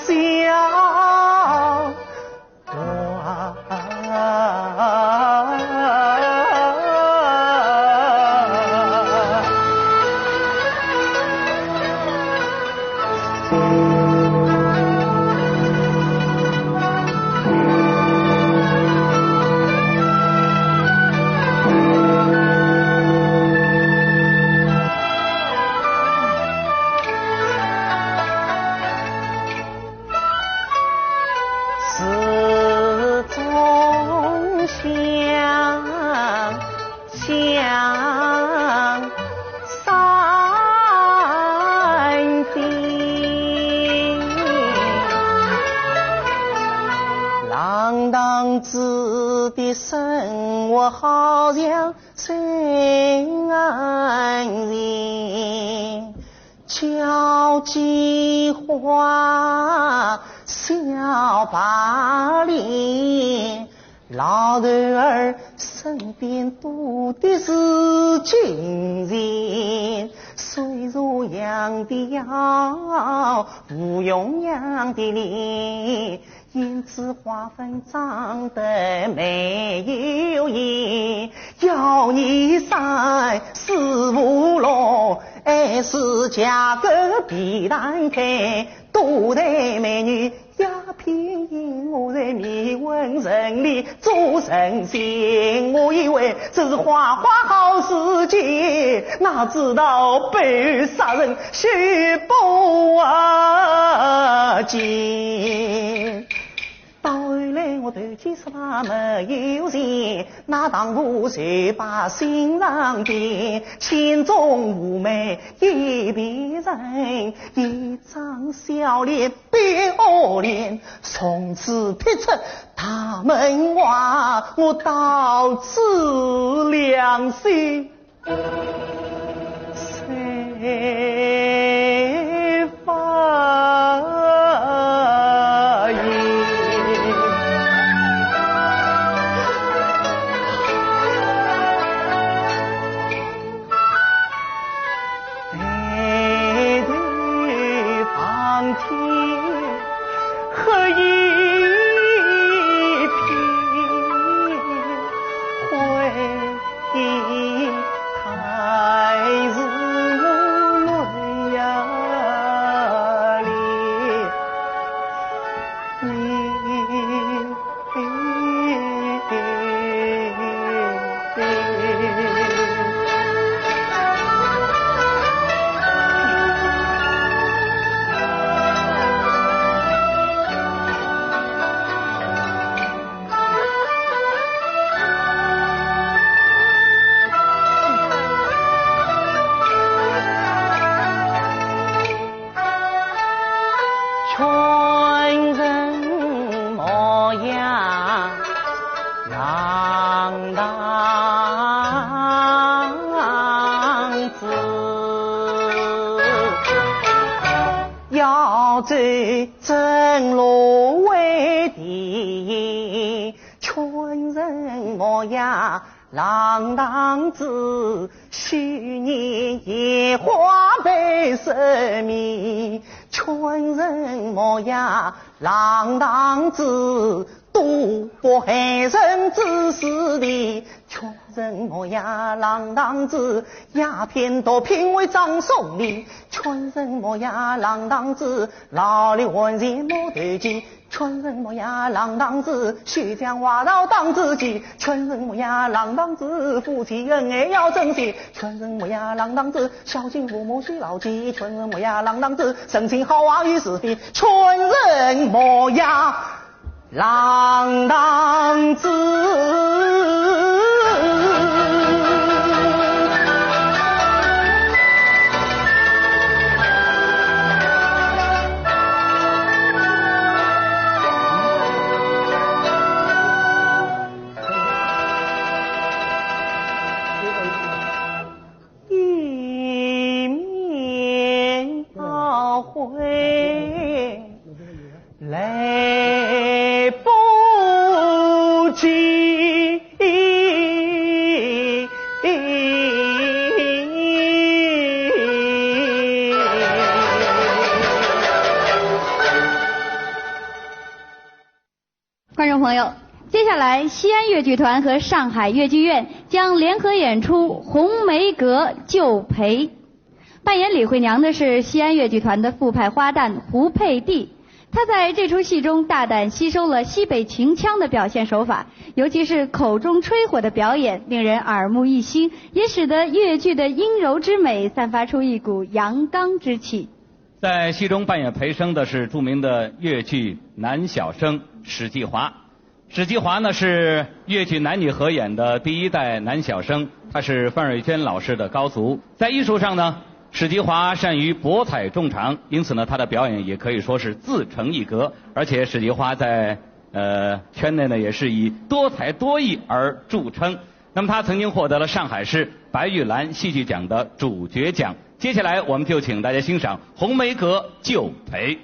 子的生活好像真人，交际花小把脸，老头儿身边多的是军人，虽如养的腰，不用养的脸，因此花粉长得没有眼，要你三四五六，还是嫁个皮蛋开，多台美女呀便宜我在迷魂城里做神仙，我以为这是花花好世界，哪知道被杀人血不见。到来我头见十八没有钱，那当我谁把心上边，千中无美一别人，一张笑脸变恶脸，从此撇出大门外，我到此良心谁放正路为敌，劝人莫呀浪荡子，去年野花被生命，劝人莫呀浪荡子，赌博害人之事的，劝人莫呀浪荡子，鸦片毒品为张送礼，劝人莫呀浪荡子，老力混人莫得计，劝人莫呀浪荡子，须将话道当自己，劝人莫呀浪荡子，夫妻恩爱要珍惜，劝人莫呀浪荡子，孝敬父母须牢记，劝人莫呀浪荡子，生性好话与是非，劝人莫呀浪荡子。一面懊悔来不及，观众朋友，接下来西安越剧团和上海越剧院将联合演出《红梅阁救培》。扮演李慧娘的是西安越剧团的副派花旦胡佩蒂。她在这出戏中大胆吸收了西北秦腔的表现手法，尤其是口中吹火的表演，令人耳目一新，也使得越剧的阴柔之美散发出一股阳刚之气。在戏中扮演裴生的是著名的越剧男小生史继华。史继华呢是越剧男女合演的第一代男小生，他是范瑞娟老师的高足。在艺术上呢，史继华善于博采众长，因此呢他的表演也可以说是自成一格。而且史继华在圈内呢也是以多才多艺而著称。那么他曾经获得了上海市白玉兰戏剧奖的主角奖。接下来我们就请大家欣赏《红梅阁救培》。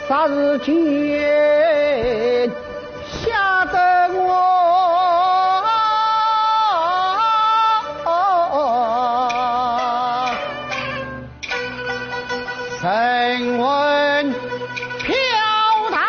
杀日间吓得我神魂飘荡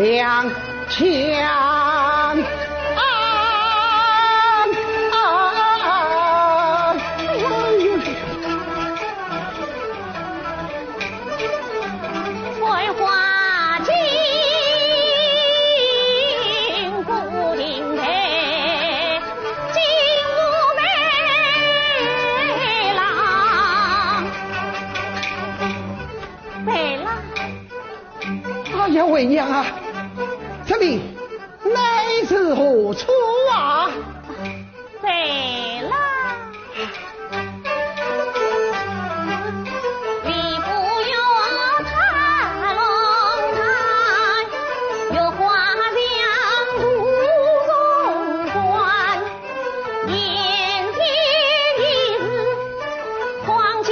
两枪。为娘啊，这里乃是何处啊？对了，礼部有茶龙台，有花梁古龙关，眼前一日黄郊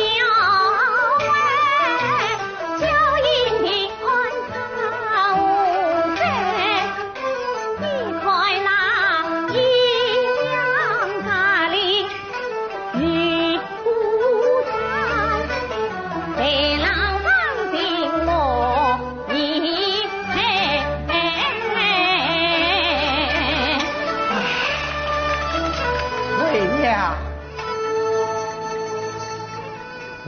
外，小营的安插。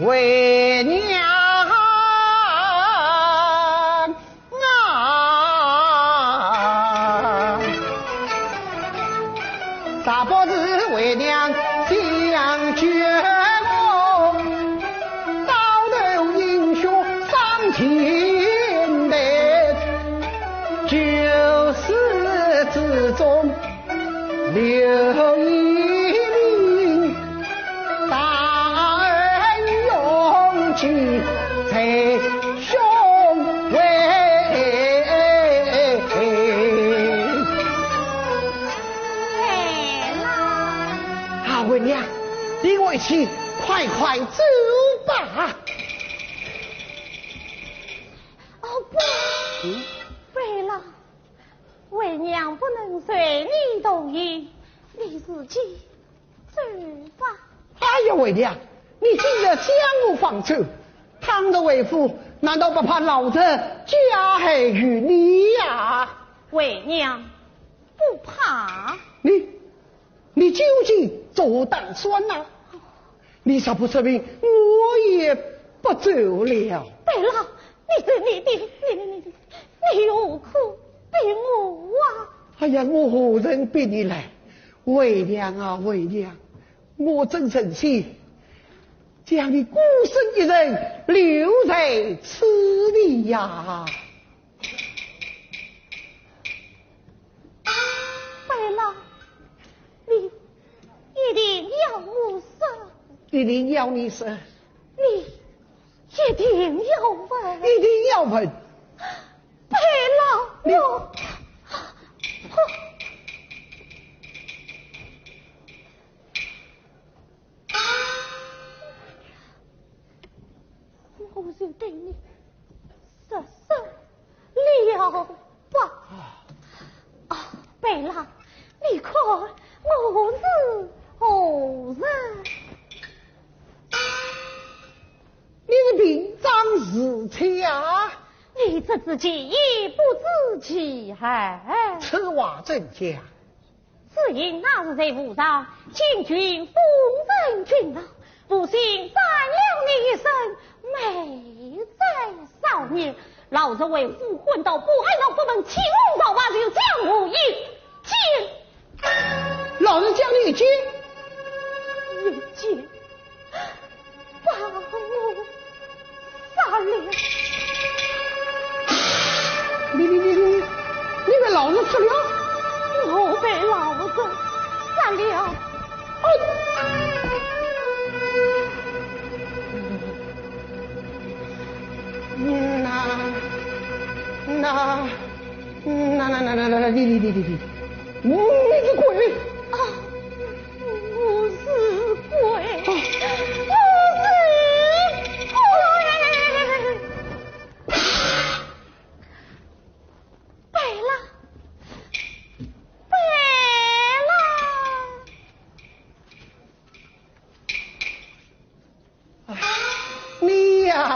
为娘啊，大伯是为娘将绝望，刀头英雄上前来，九死之中留一。才兄为啊，为娘，领我一起快快走吧。哦不，为了为娘不能随你同意，你自己走吧。哎呀，为娘，你竟然将我放走！倘若为父，难道不怕老子加害于你呀？为娘不怕。你究竟做打算呐？你啥不说明，我也不走了。对了，你何苦逼我啊？哎呀，我何人逼你来？为娘啊，为娘，我真生气。将你孤身一人留在此地呀！贝拉，你一定要我死，一定要你死，你一定要问，一定要问，贝拉，我。我就对你实施了吧。啊，贝拉，你看我是何人？你是平章事情啊！你这自己也不知其害。此话怎讲？只因那日在府上，请君封任君郎，不幸斩了你一生。美在少年，老子为父混到不爱老不能欺我老爸，就将我一剑。老子将你一剑，把我杀了。你被老子吃了？我被老子杀了。你是鬼啊！我是鬼，我是鬼。贝拉，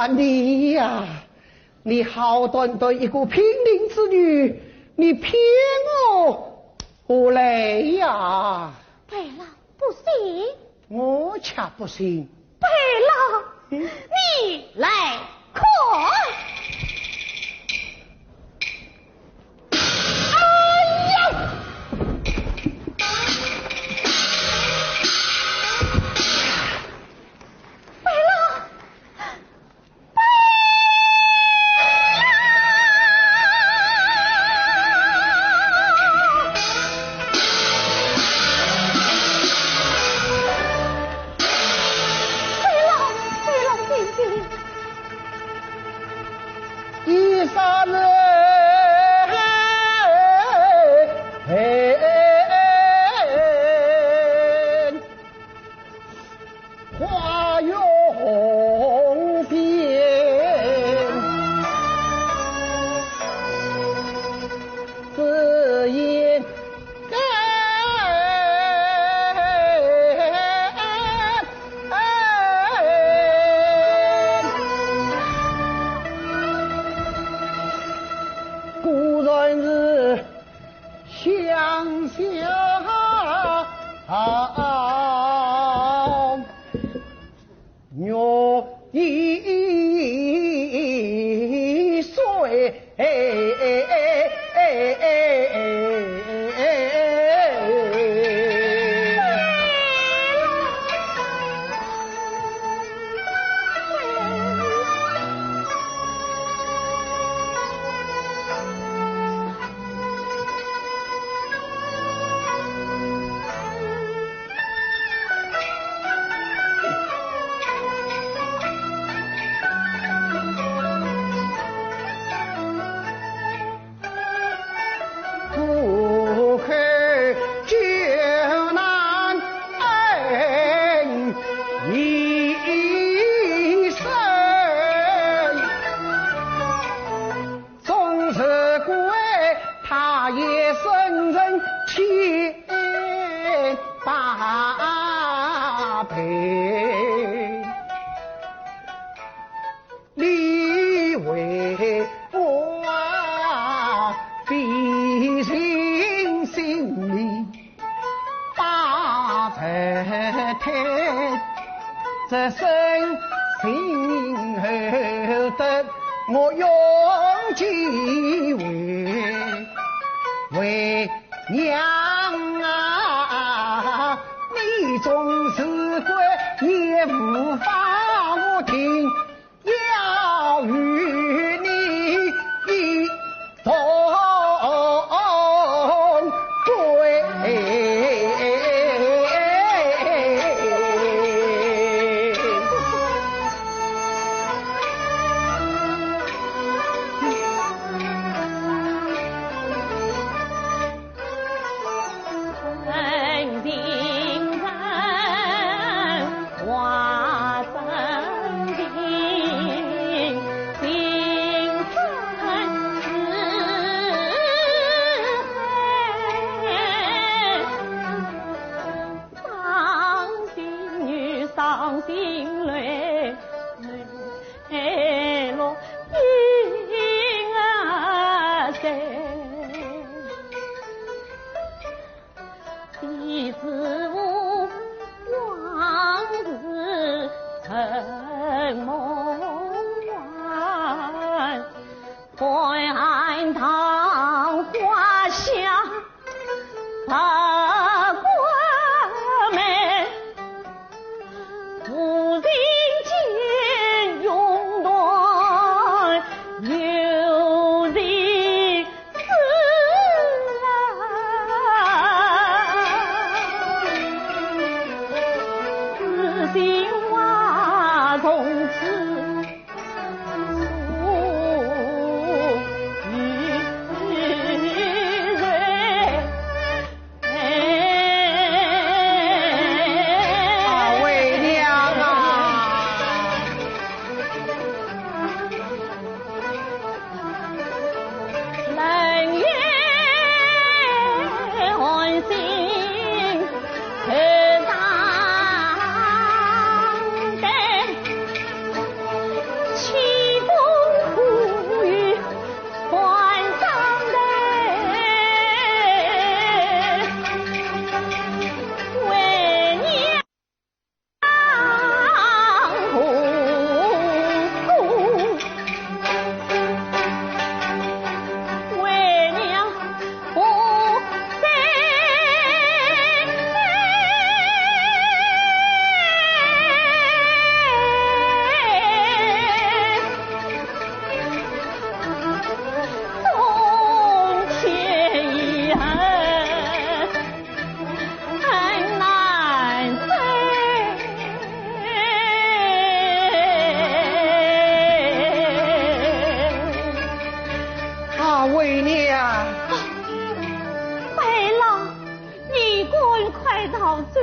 你呀，你好端端一个平民之女，你骗我何来呀？白老不信，我恰不信。白老，你来看。这生今后得我用几为娘啊！你总是怪也无法我听，要与你一同归。为娘。贝拉，你赶快逃走，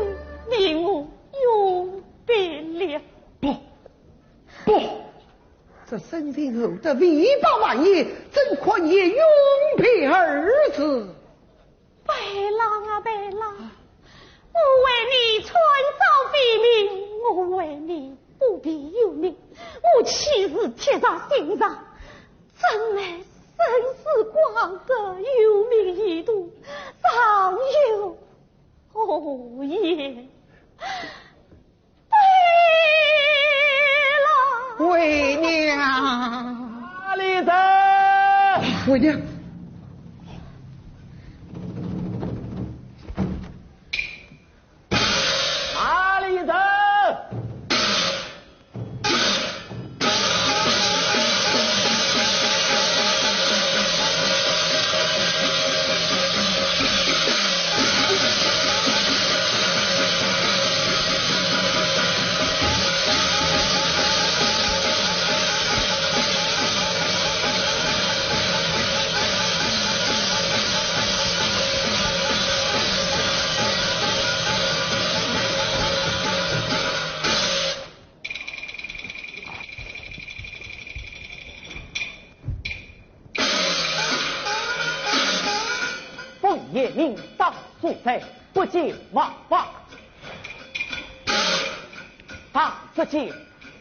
令我永别了。不，这生前后的违法万业，怎可以永别二字？贝拉啊贝拉，我为你创造别名，我为你不必有名，我岂是贴在心上？真乃生死光隔，有名一度，尚有后言。为娘，哪里走？为娘，哪里走？夜明当宿贼，不见王法。当自己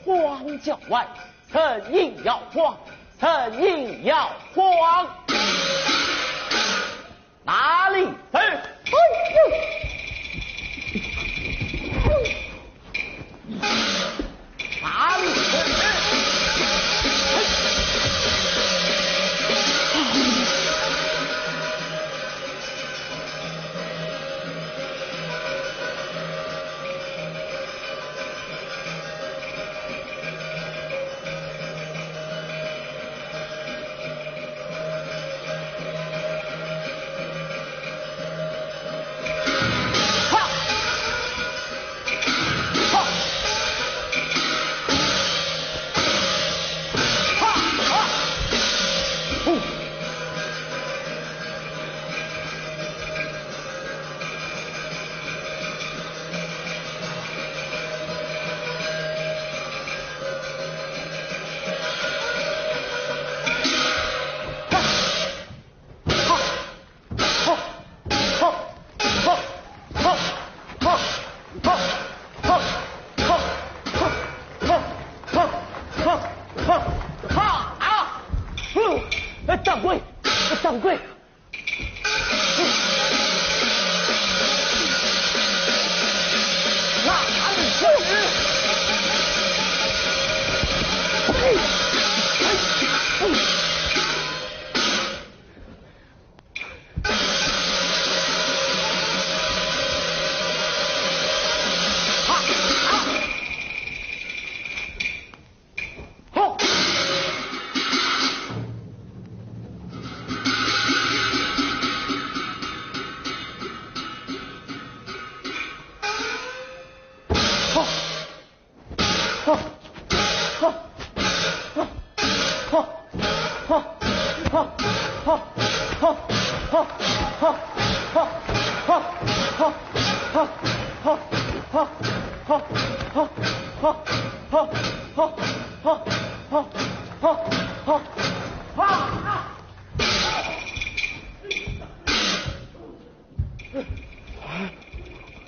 荒郊外，曾应要荒，曾应要荒。哪里走？哪里走？掌柜，哪里去？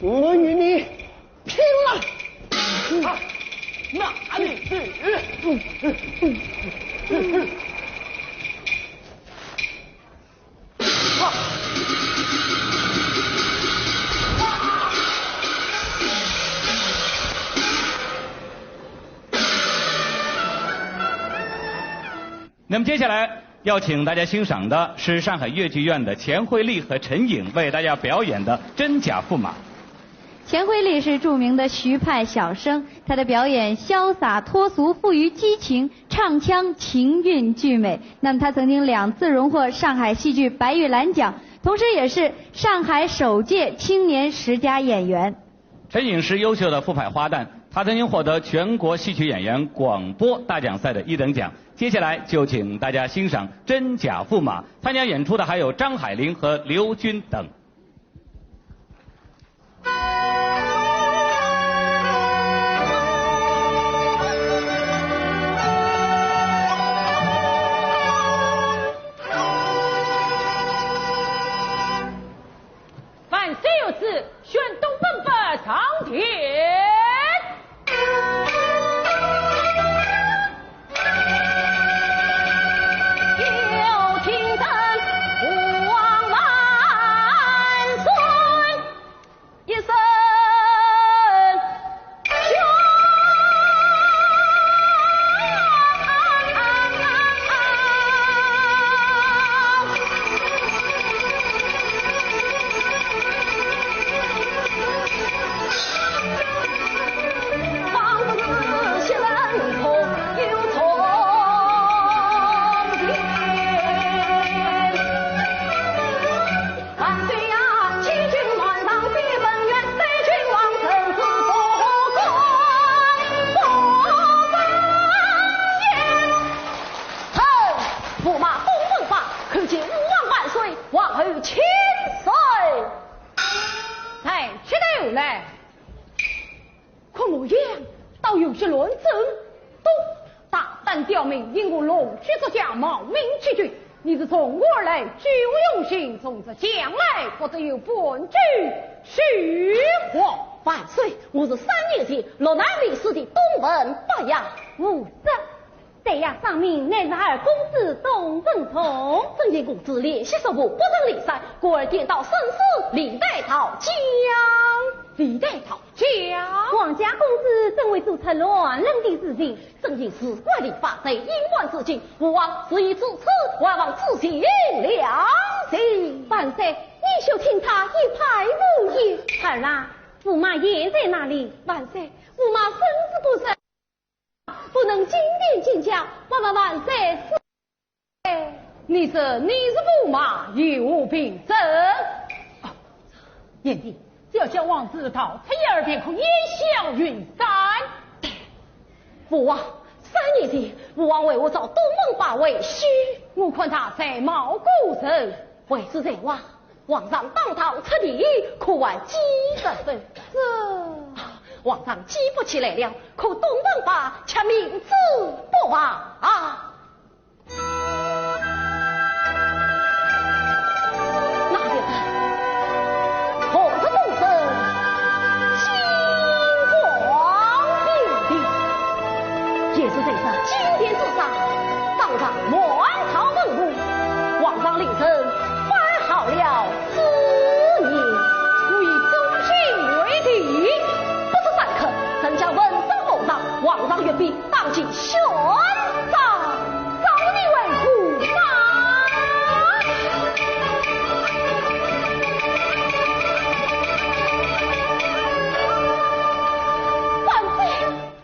我与你拼了！哪里去？那么接下来要请大家欣赏的是上海越剧院的钱惠丽和陈颖为大家表演的真假驸马。钱惠丽是著名的徐派小生，她的表演潇洒脱俗，富于激情，唱腔情韵俱美。那么她曾经2次荣获上海戏剧白玉兰奖，同时也是上海首届青年10佳演员。陈颖是优秀的副派花旦，他曾经获得全国戏曲演员广播大奖赛的1等奖。接下来就请大家欣赏真假驸马，参加演出的还有张海玲和刘军等。凡谁有此，宣东奔北上天。从这将来，或者有本局虚话。万岁！我是3年前落难历史的东文八呀，无责。这样上面乃是二公子董文聪，正言公子连续说不不能离散，故而颠倒生死，李代讨将。李代讨将，王家公子正为做出乱伦的事情，正因是怪力发贼，阴乱之境，吾王只以至此，万望自行良心。万岁，你休听他一派无言。儿啊，驸马爷在哪里？万岁，驸马身子不善，不能进殿见驾。万岁是。你是驸马，有凭证。燕帝，只要将王子讨他一耳便可烟消云散。父王，3年前父王为我找东门把为虚，我看他才貌古人，为此在皇上当堂彻底，可玩几个分？皇上记不起来了，可东门把却名字不忘啊！今天之上，当上满朝文武，皇上令臣办好了此业，我以忠心为题，不知3刻，曾将文章奉上，皇上阅毕，当即宣召你为驸马。万岁，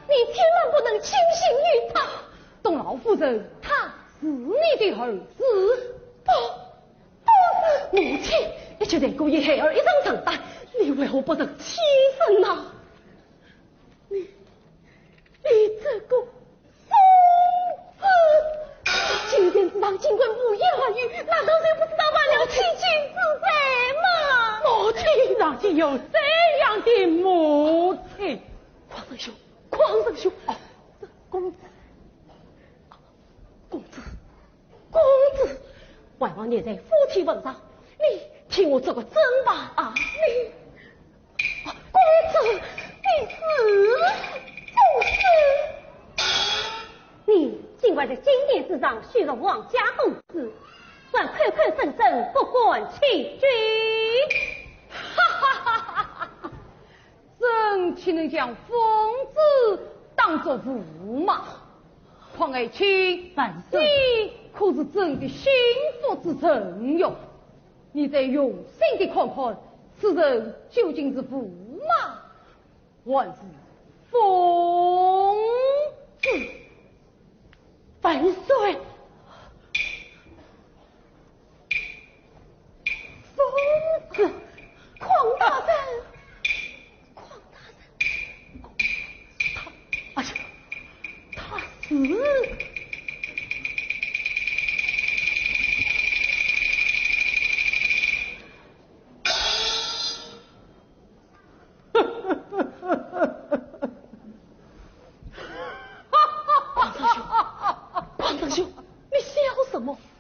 你千万不能轻信于他。董老夫人，他是你的儿子，不是母亲，你却在故意孩儿一生长大，你为何不能亲生呢？你这个疯子！今天之上尽管不言而喻，难道你不知道万了欺君之罪吗？母亲哪里有这样的母亲？匡圣兄，公子，外王念在夫妻份上，你替我做个证吧啊！公子，你不是？你尽管在金殿之上虚荣王家公子，算口口声声不管欺君，哈哈哈哈哈！怎岂能将疯子当作驸马？况爱卿，你可是朕的心腹之臣哟！你再用心的看看，此人究竟是驸马还是疯子？万岁！疯子，匡大人，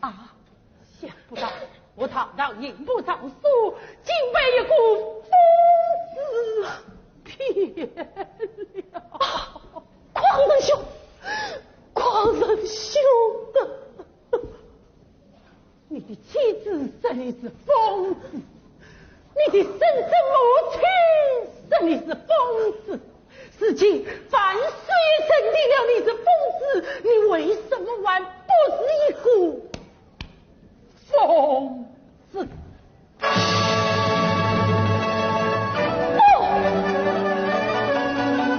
啊，想不到我堂堂刑部尚书，竟被一个疯子骗了！匡仁兄，匡仁兄啊！你的妻子生的是疯子，你的生子母亲生的是疯子，事情凡事也认定了你是疯子，你为什么还不是一个疯子？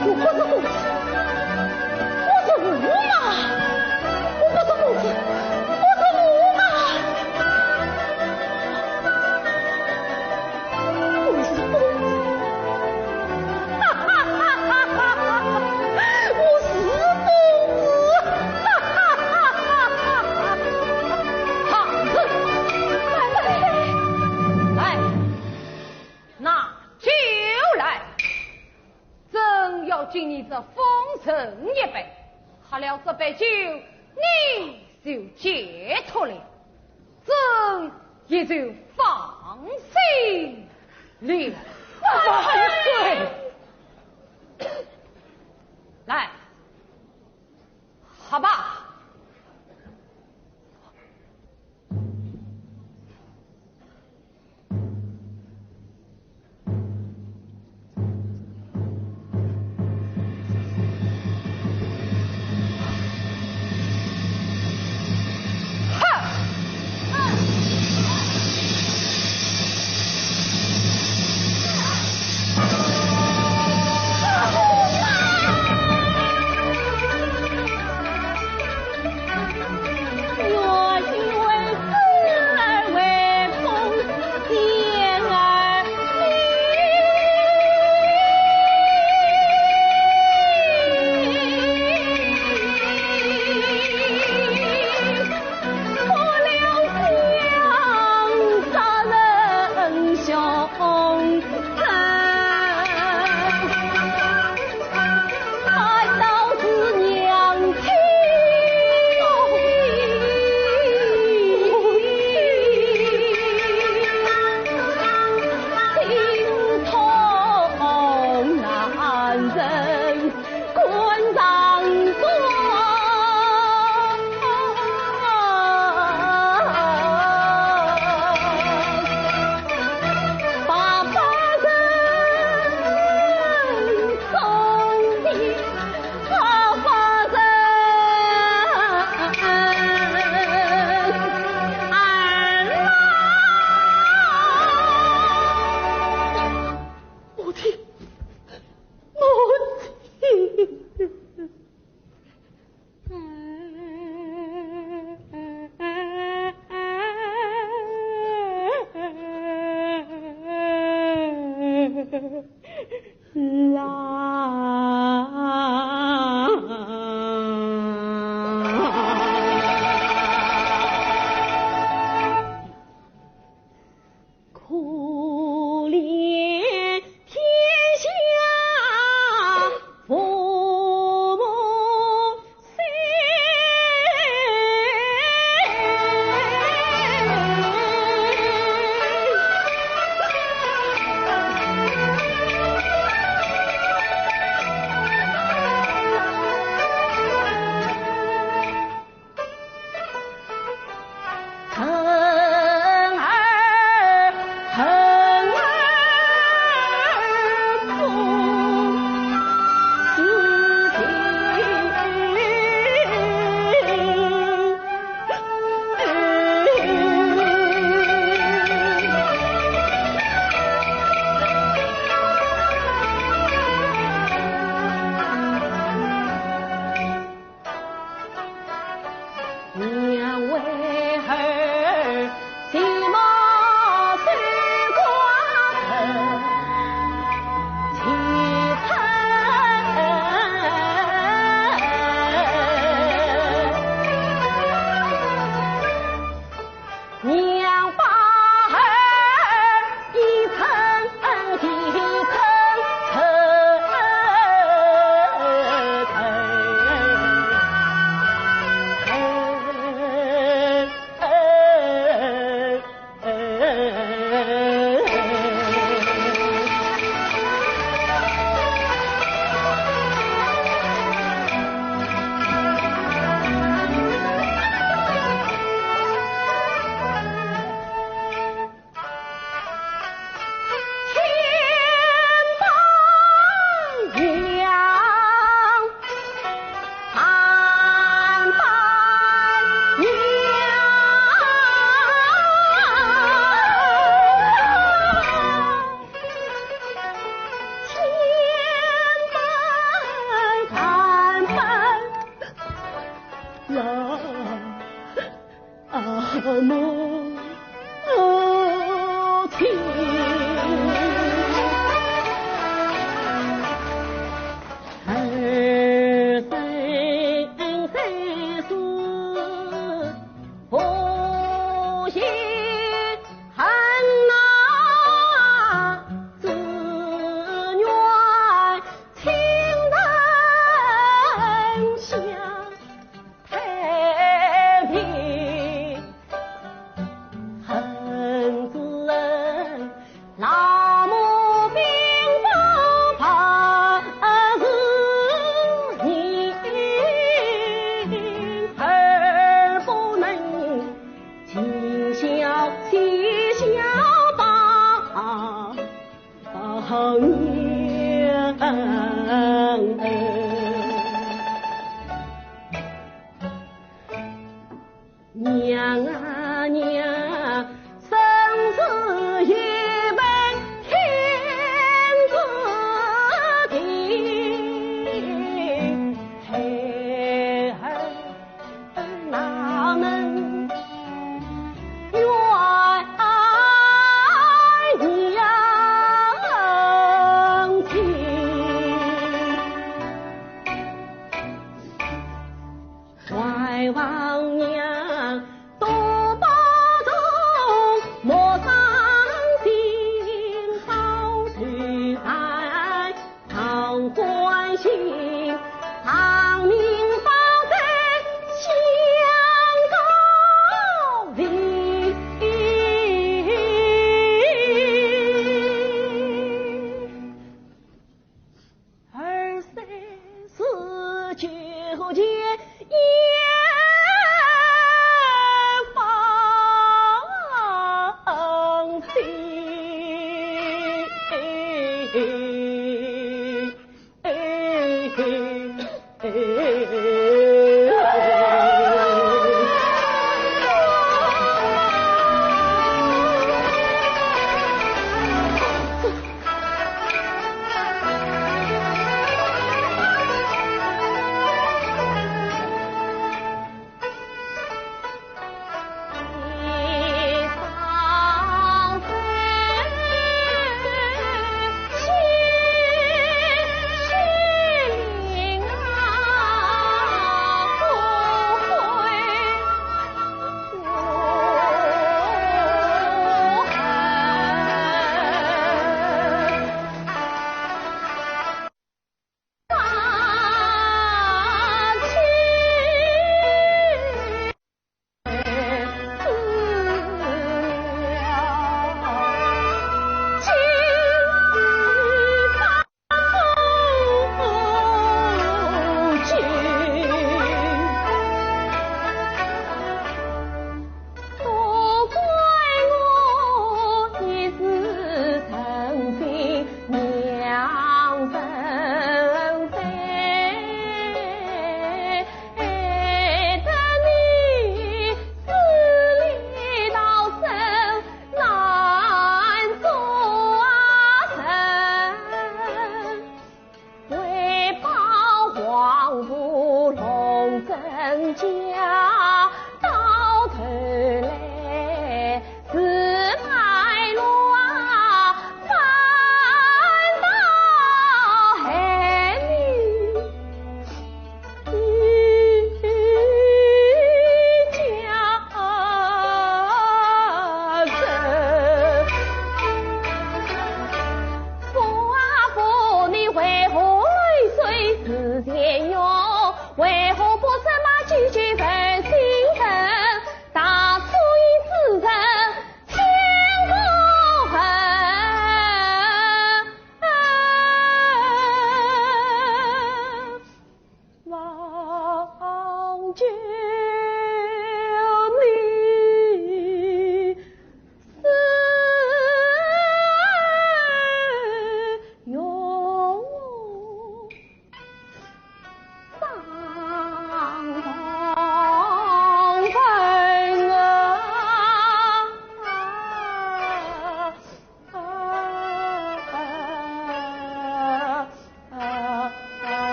我不是疯子，我是驸马，我不是疯子，我是驸马，我是疯子，哈哈哈哈哈哈！我是疯子，哈哈哈哈哈哈！好子，来，拿酒来。朕要敬你这丰盛一杯，喝了这杯酒，你就解脱了，朕也就放心了。万岁！来，喝吧。母亲。娘啊娘，生死一本天注定，孩儿哪能怨娘亲？怀王娘多保重。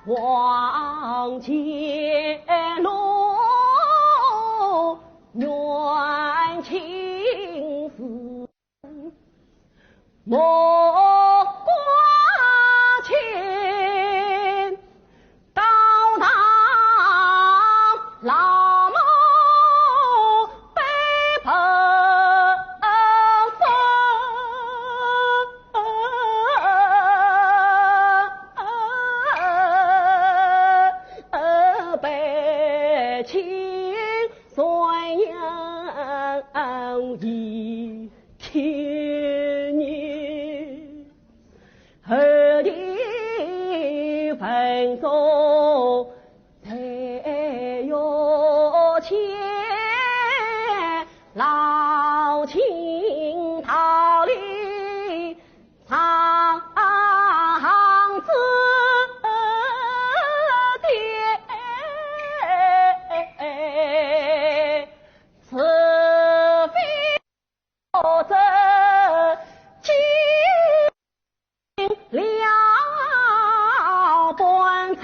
望见路远情思莫挂牵，高堂老母背盆风，背亲算养一千年，后地分中才有钱，老情逃离长子爹，此非我这尽了本城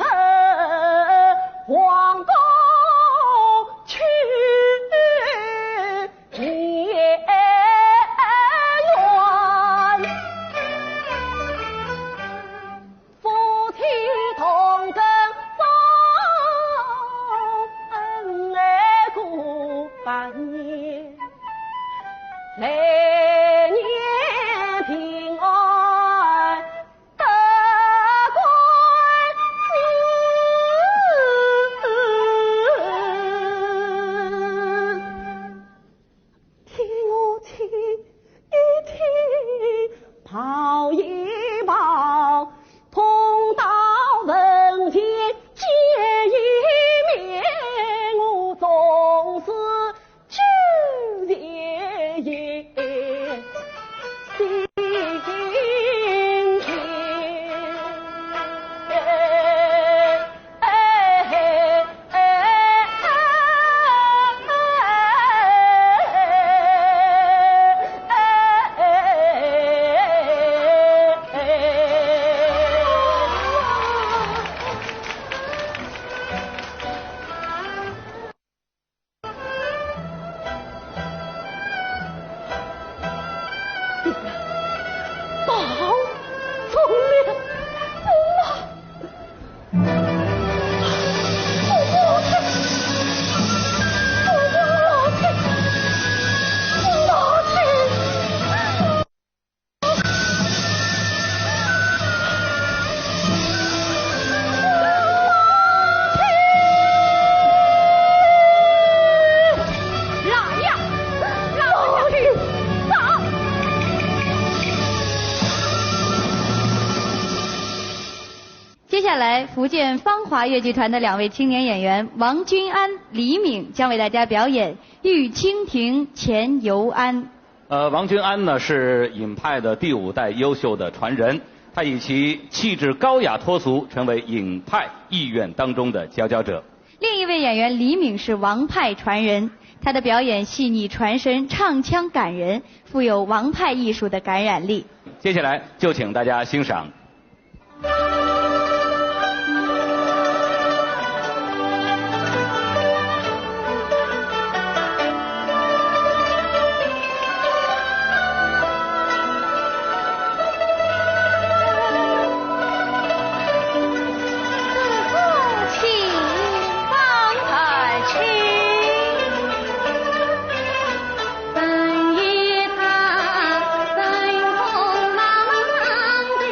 皇宫去也远，夫妻同根生，恩爱过半年，来年平安得归子，替我亲一听，抱一抱，碰到人间见一面，我总是纠结心情。宝从了，接下来，福建芳华越剧团的2位青年演员王君安、李敏将为大家表演《玉蜻蜓前游庵》。王君安呢是尹派的第5代优秀的传人，他以其气质高雅脱俗，成为尹派艺院当中的佼佼者。另一位演员李敏是王派传人，他的表演细腻传神，唱腔感人，富有王派艺术的感染力。接下来就请大家欣赏。等一他，等风茫茫的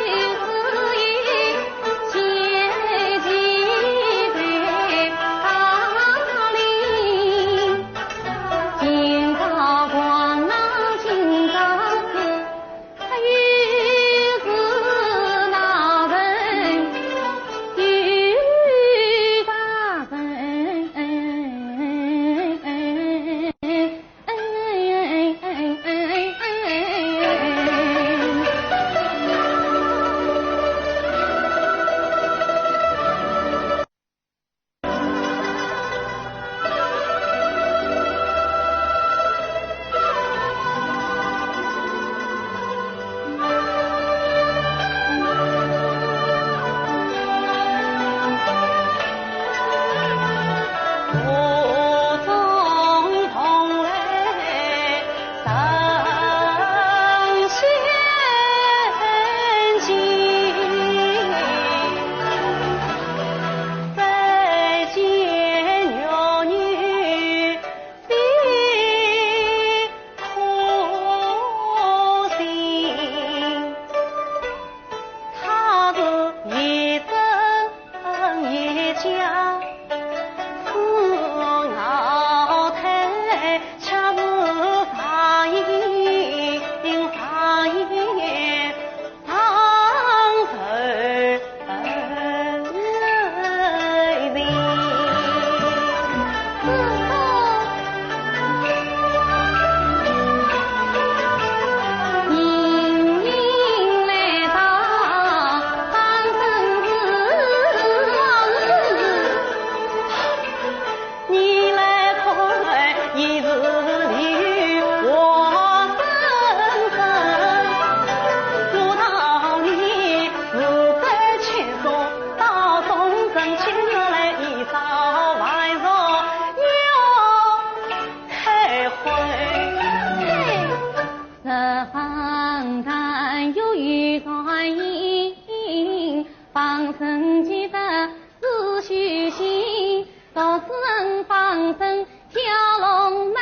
人几分思绪心，老僧放生跳龙门，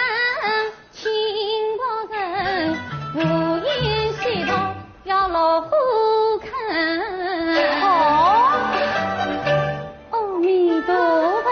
请国人无言西头要落虎坑。阿弥陀佛。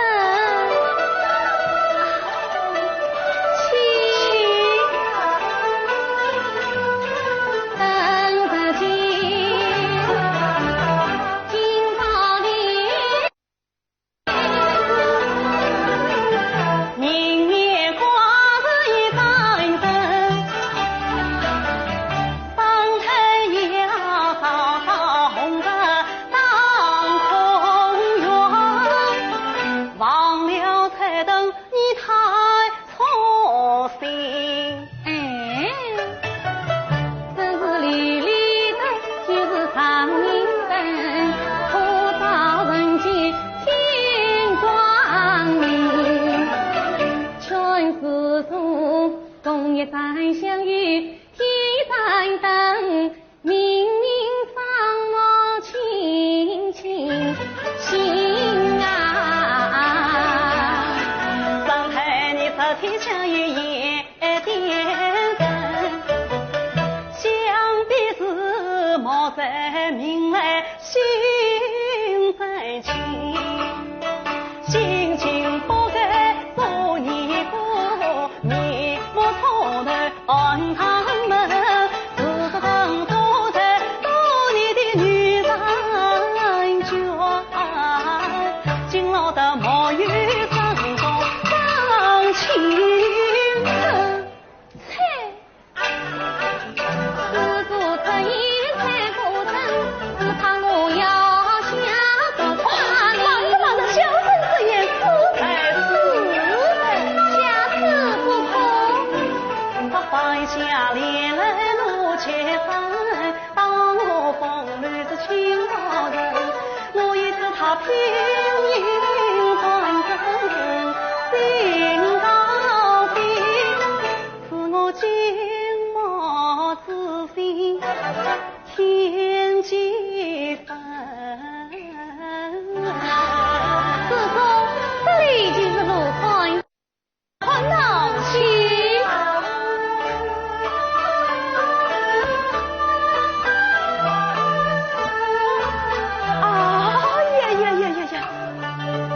再相遇天在等，明明放我亲亲心啊！上海你昨天相遇夜点灯，想必是莫在明来心在情，心情不该做你过你莫错的安他们，自等坐在多年的女人眷，今老的莫与生中伤情深。施主特意才不成，只怕我要下个花里。忙着小生之言，实在是下次不可。他放下脸来怒切分，当我风流是情老人，我也知他拼命转身，心高兴，可我今莫自信天几分。自从这里就是路宽，宽闹起。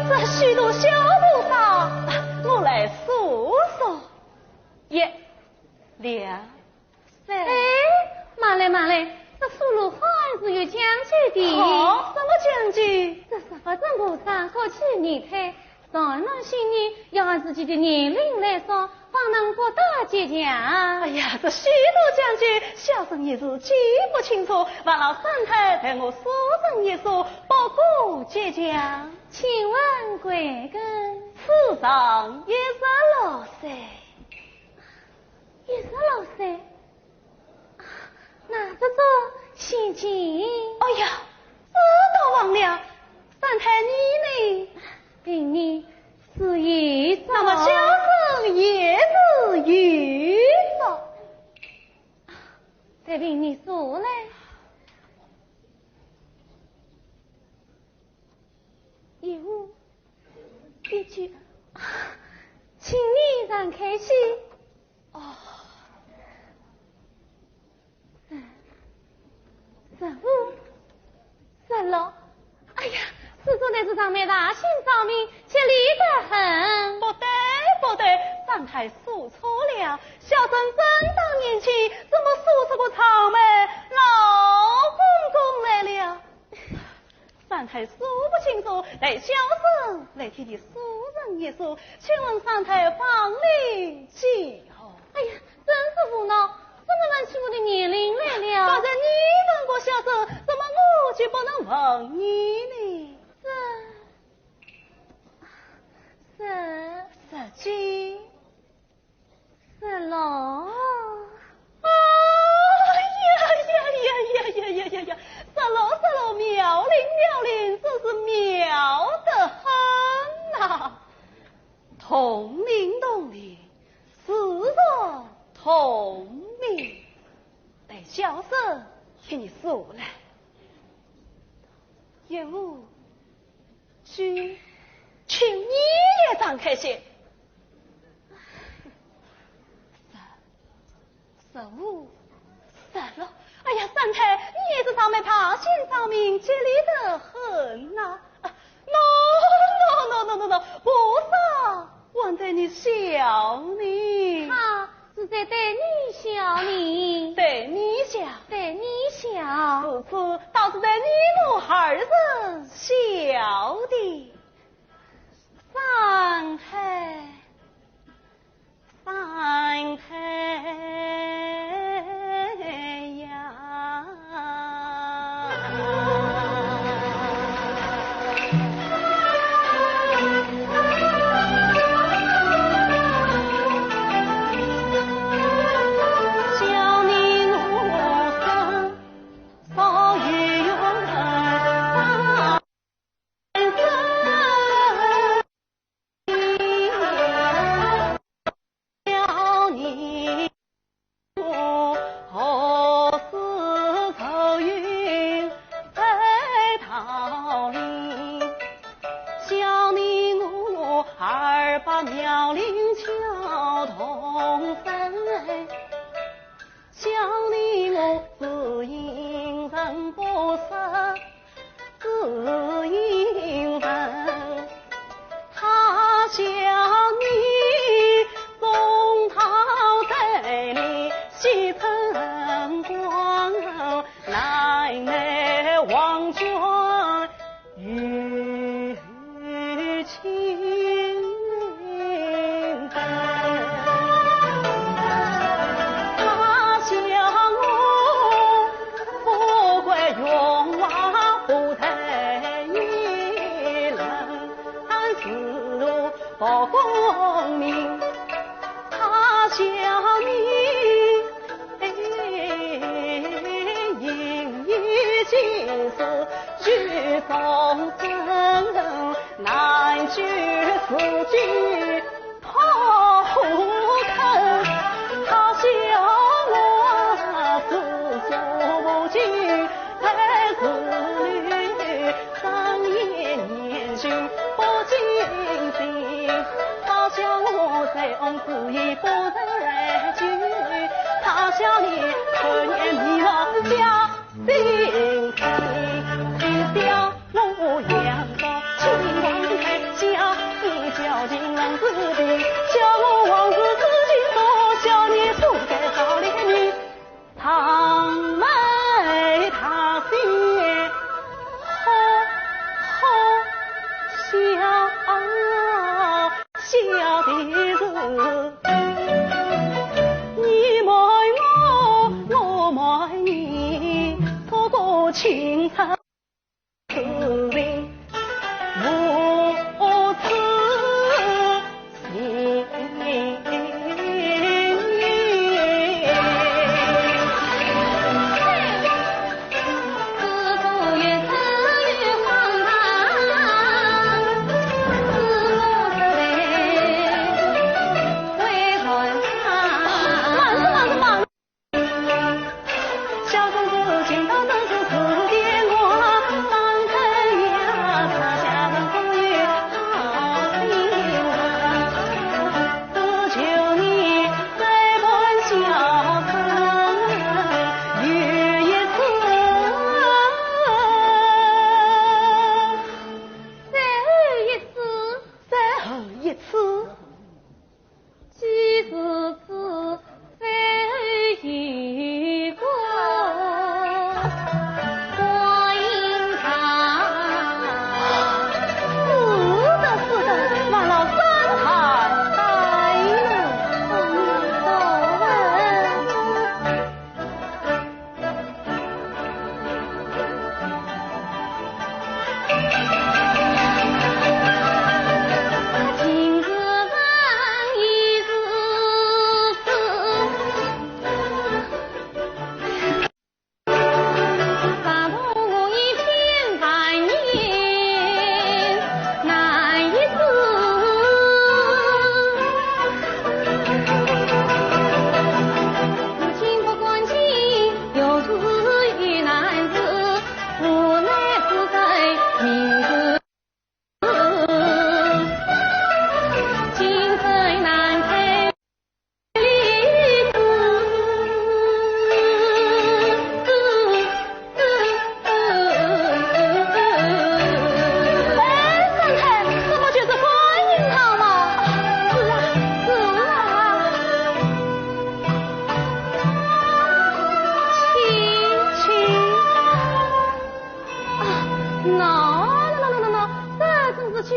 这许多小菩萨，我来数数，一、两、三。哎，慢来慢来，这数路还是有讲究的。什么讲究？这十法真菩萨过去年胎，上人心里要按自己的年龄来算，方能获得节奖。哎呀，这许多讲究，小生也是记不清楚，望老三太带我说声一说，报过节奖。请问贵根，此上16岁，16岁，那这做心情？哎呀，这倒忘了，三太你呢？并你是一早，那么小生也是一早，再并你说嘞。一物一句，请你让开心。哦15、16，哎呀，师叔乃是上面大心照明，且理得很。不对，三太说错了，小生真当年轻，怎么说出个草莓老公公来了？三太说不清楚，待小生来替你说人一说，请问三太方里几号？哎呀，真是胡闹，怎么问起我的年龄来了？刚才你问过小生，怎么我就不能问你呢？17、16。16，妙龄，真是妙得很呐！同龄，事若同命，待小生替你说来。15、许你也长开些。15、16，哎呀，三太，你也是上面爬线上面，接力得很呐。no，不是，我在你笑你。他是在对你笑你，对你笑，对你笑，如此倒是在你我二人笑的。三太，三太。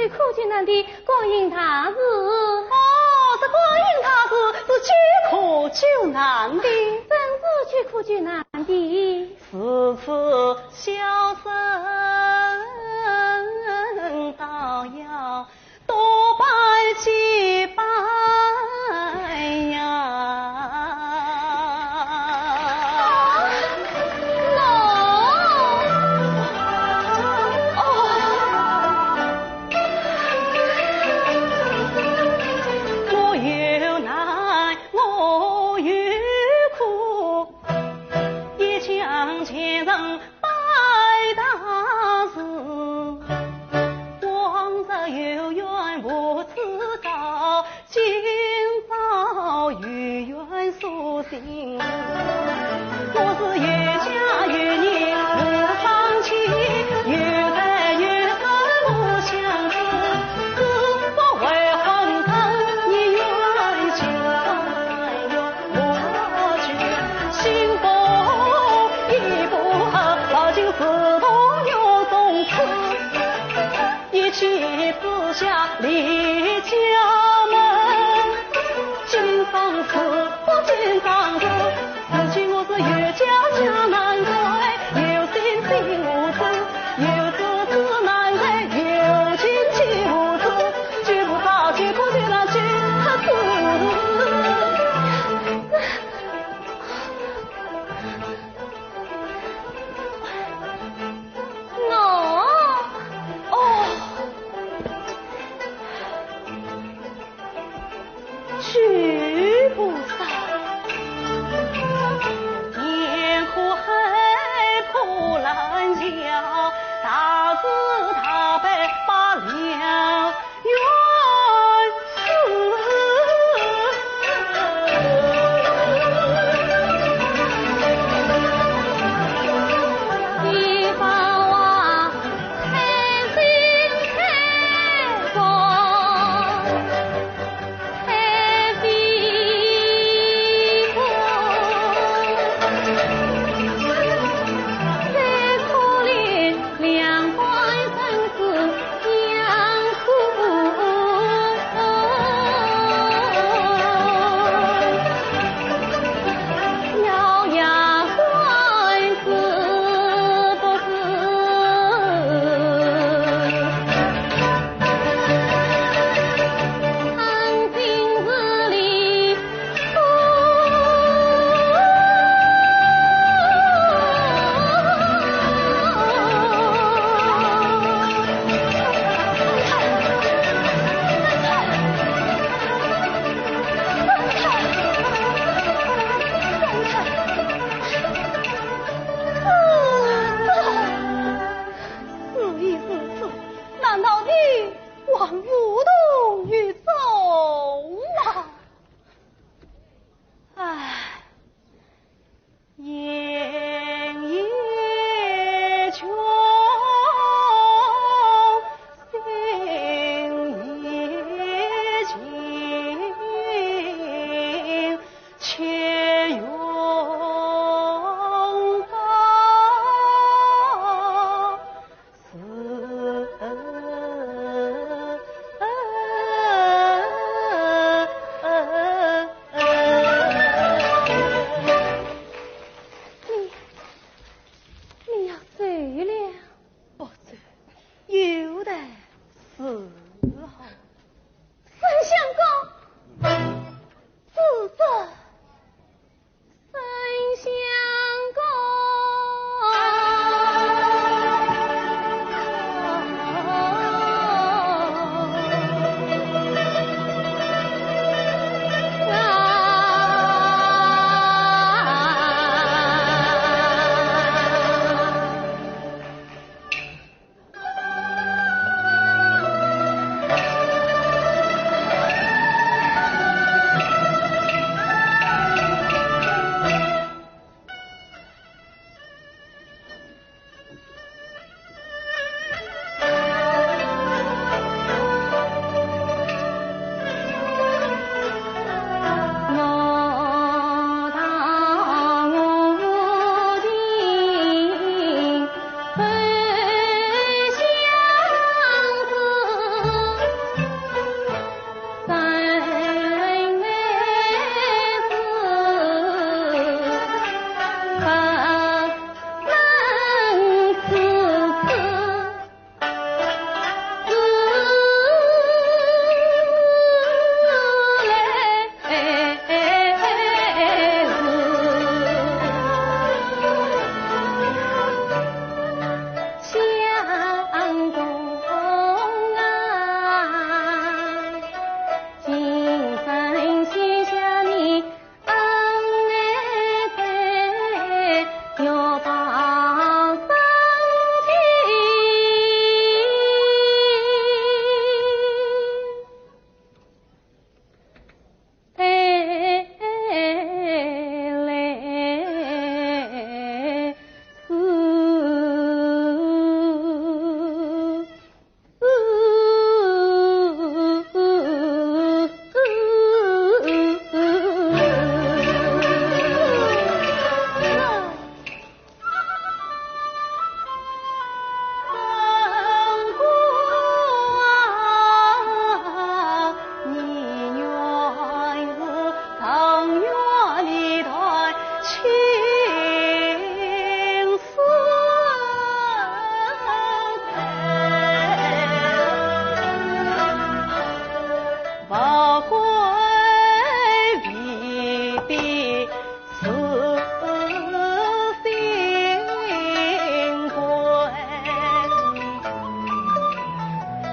去苦救难的光阴大事。这光阴大事是去苦救难的，真是去苦救难的。此次小生倒要多拜几拜呀。我是越嫁越年无放弃，越来越深不相知，是否为红尘你愿情我去幸福一不合，老君死痛又从此一气之下离家门，今生死不今生死，如今我是越家家难归，有心心无知，有知知难rei，有情情无知，绝不怕绝苦绝难绝死。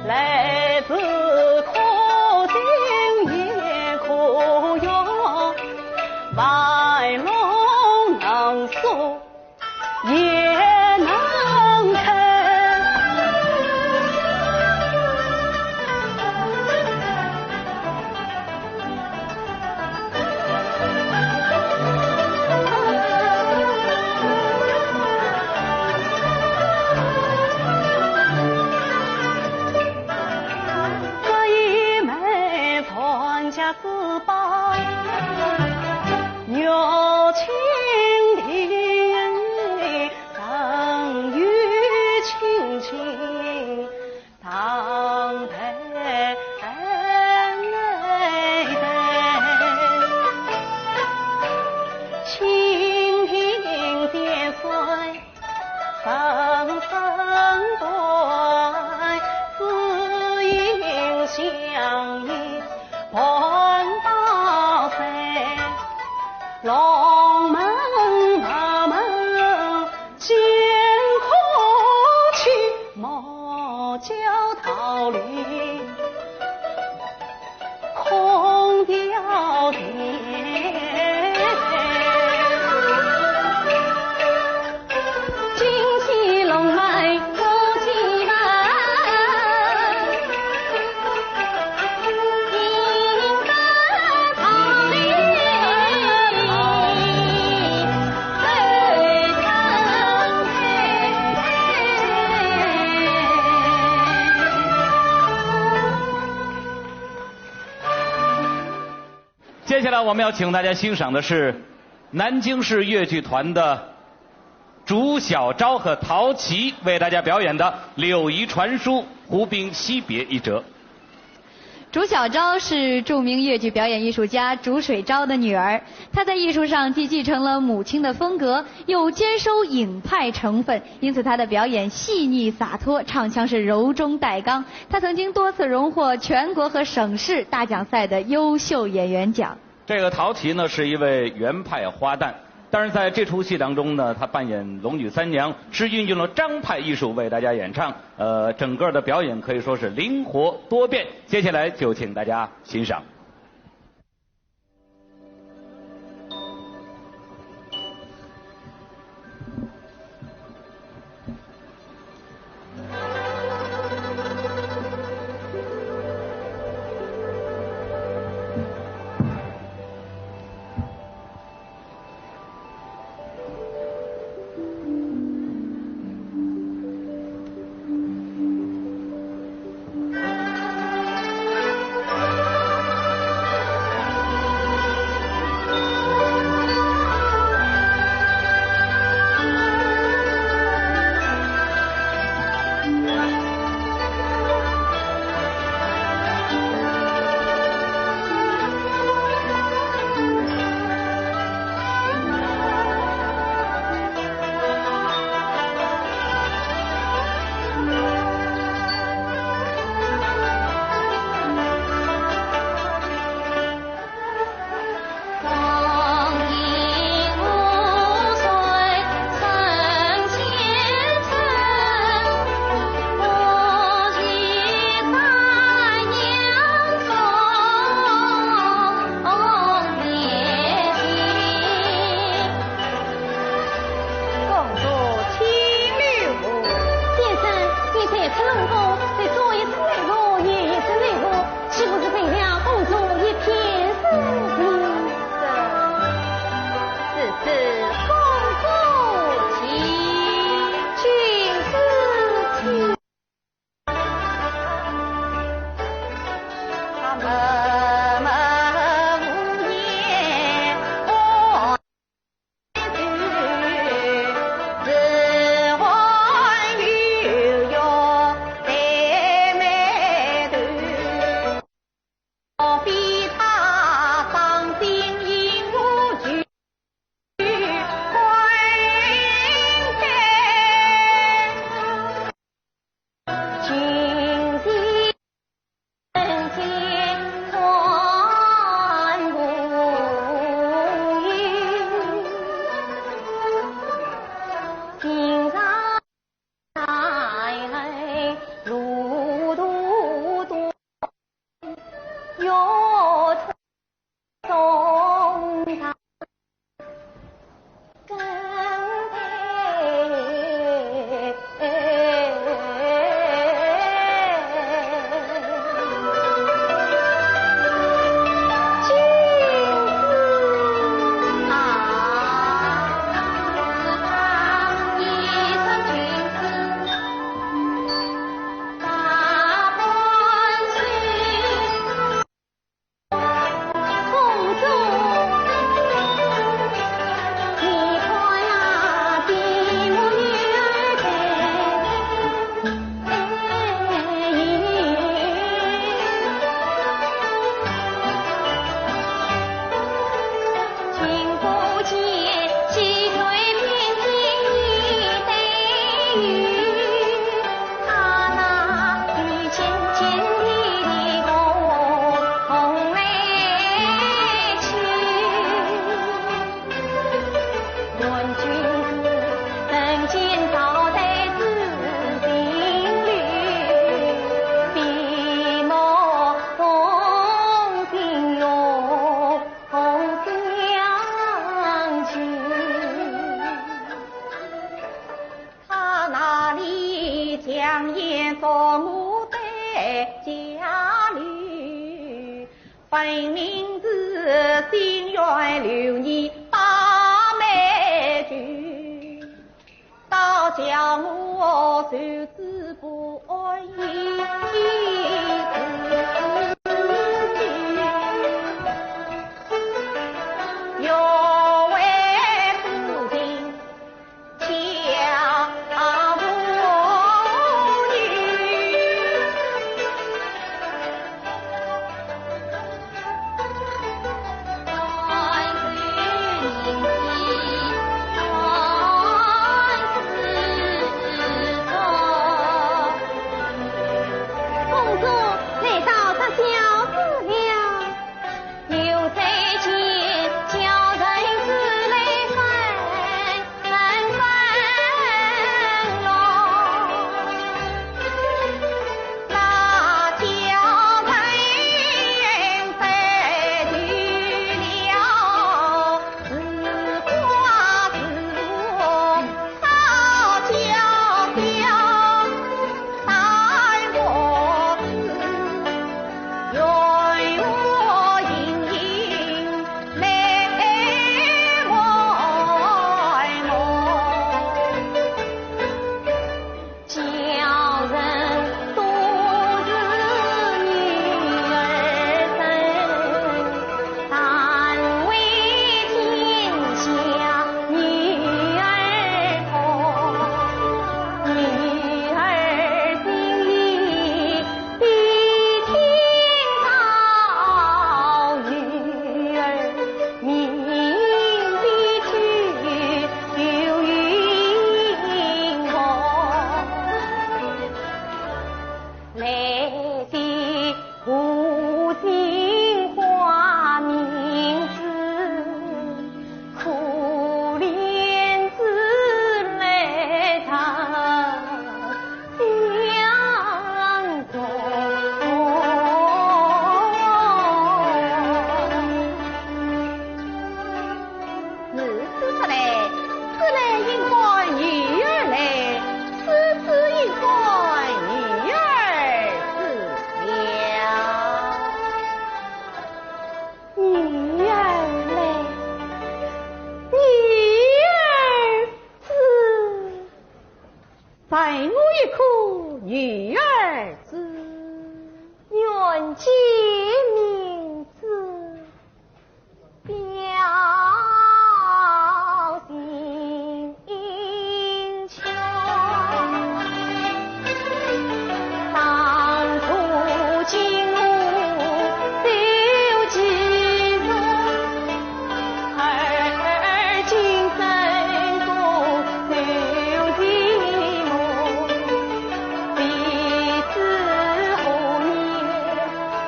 来自可敬也可用，白龙能诉也能看。自保有情的等于亲情当配清平点水层层对自应相依环抱在龙门马门见可去莫教桃李空吊点金鸡龙脉不鸡来接下来我们要请大家欣赏的是南京市越剧团的竹小昭和陶琪为大家表演的《柳遗传书·胡兵惜别》一折。竹小昭是著名越剧表演艺术家竹水昭的女儿，她在艺术上既继承了母亲的风格，又兼收影派成分，因此她的表演细腻洒脱，唱腔是柔中带刚。她曾经多次荣获全国和省市大奖赛的优秀演员奖。这个陶琪呢是一位原派花旦，但是在这出戏当中呢，她扮演龙女三娘，是运用了张派艺术为大家演唱，整个的表演可以说是灵活多变。接下来就请大家欣赏。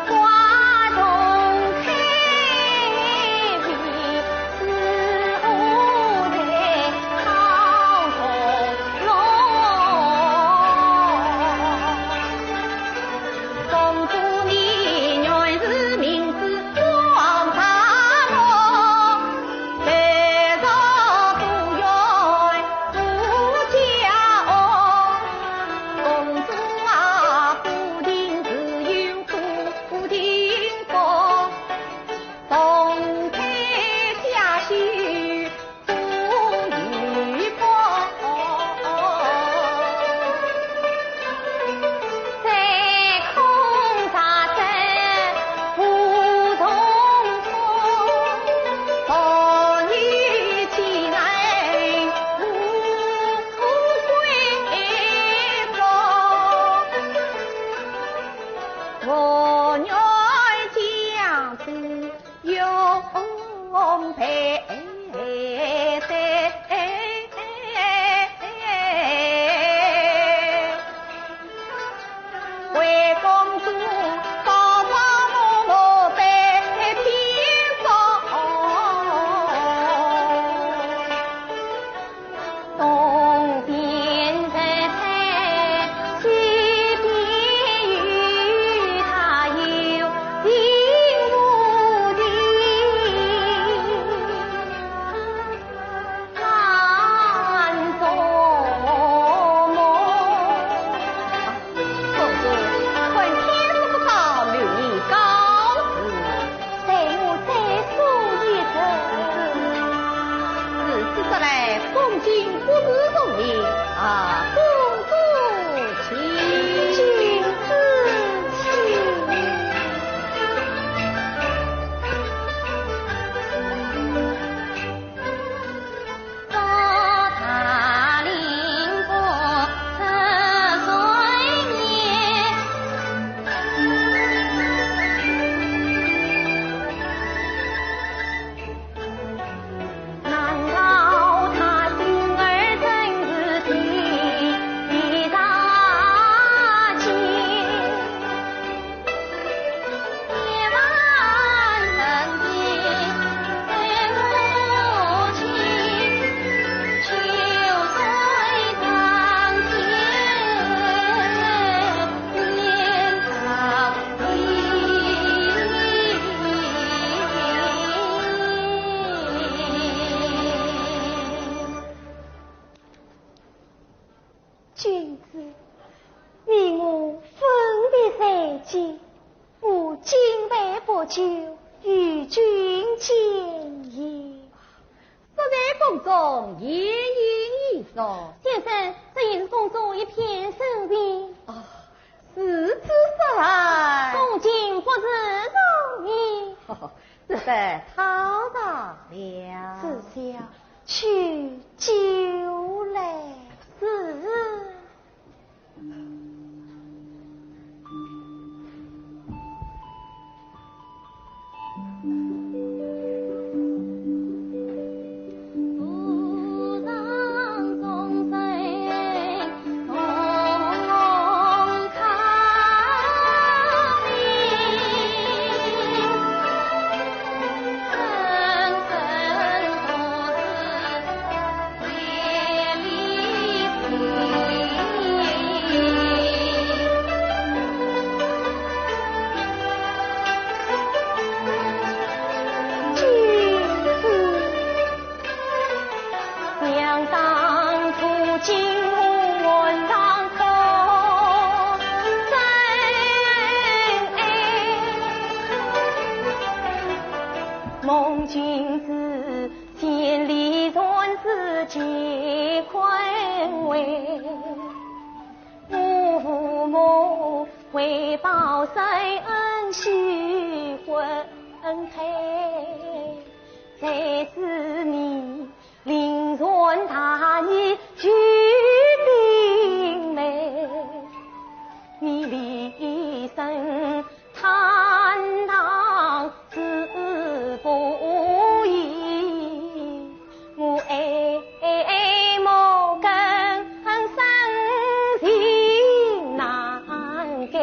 花妇女将子永陪在。为公主高高默默被偏走，东边在台，西边与他有情无敌，难做梦。公主，看天色不高，留你高志，随我再送一程。自此说来，公君不是容易啊！公主请君自请。高塔凌波测岁年，难道他心儿真是地大千？夜晚曾见对母亲，秋水长天年长君子，你我分别在即，我今晚不久与君见也。这在宫中也有一说，先生，这也是公主一片深情，是之所来，公瑾不是容易。这得讨到了。是下去酒来。是。路上众生同看想当初金屋文当口真爱，梦君子千里传子结坤为，父母为报谁恩须婚配，才是你凌乱大义举兵美，你立身坦荡自不易，我爱莫跟生情难改，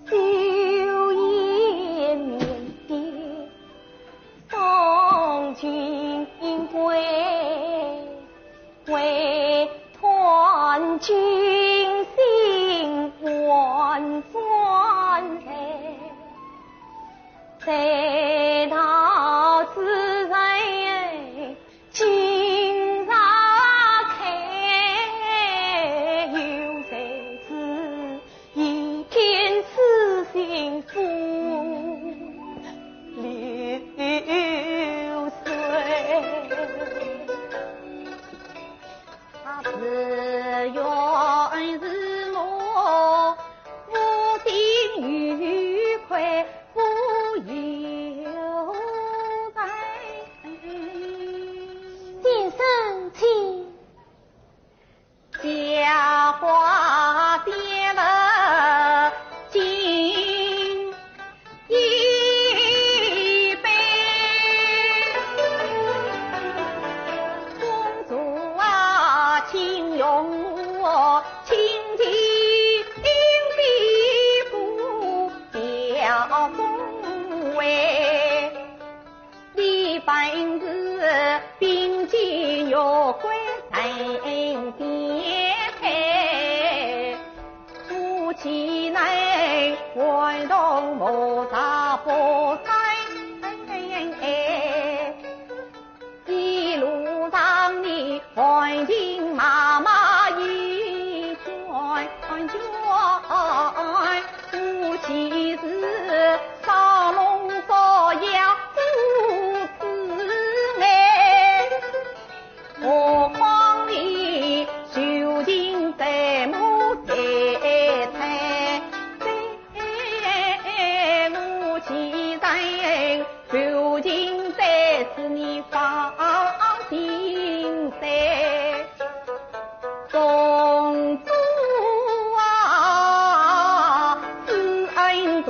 修颜面点送君归，为团君心万转在道自在今朝开，又在此一片痴心付流水，他自愿是我无外动莫杂不塞。一路上你环境妈妈一转转，夫妻是烧龙烧鸭如此爱，何况你修行在母在台，夫妻在修行在是你放心在。公主啊，知恩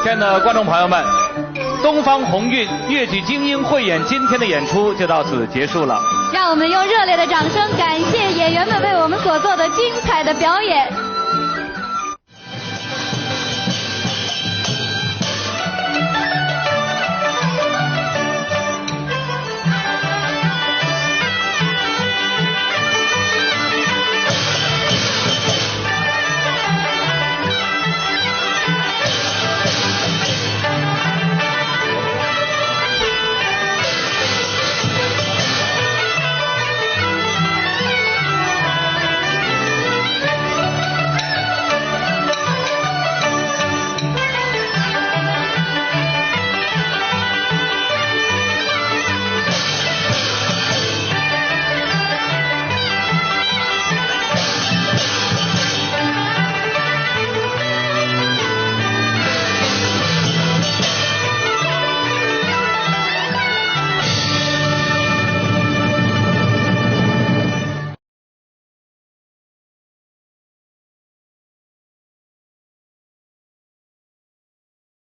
亲爱的观众朋友们，东方红韵越剧精英汇演今天的演出就到此结束了。让我们用热烈的掌声感谢演员们为我们所做的精彩的表演。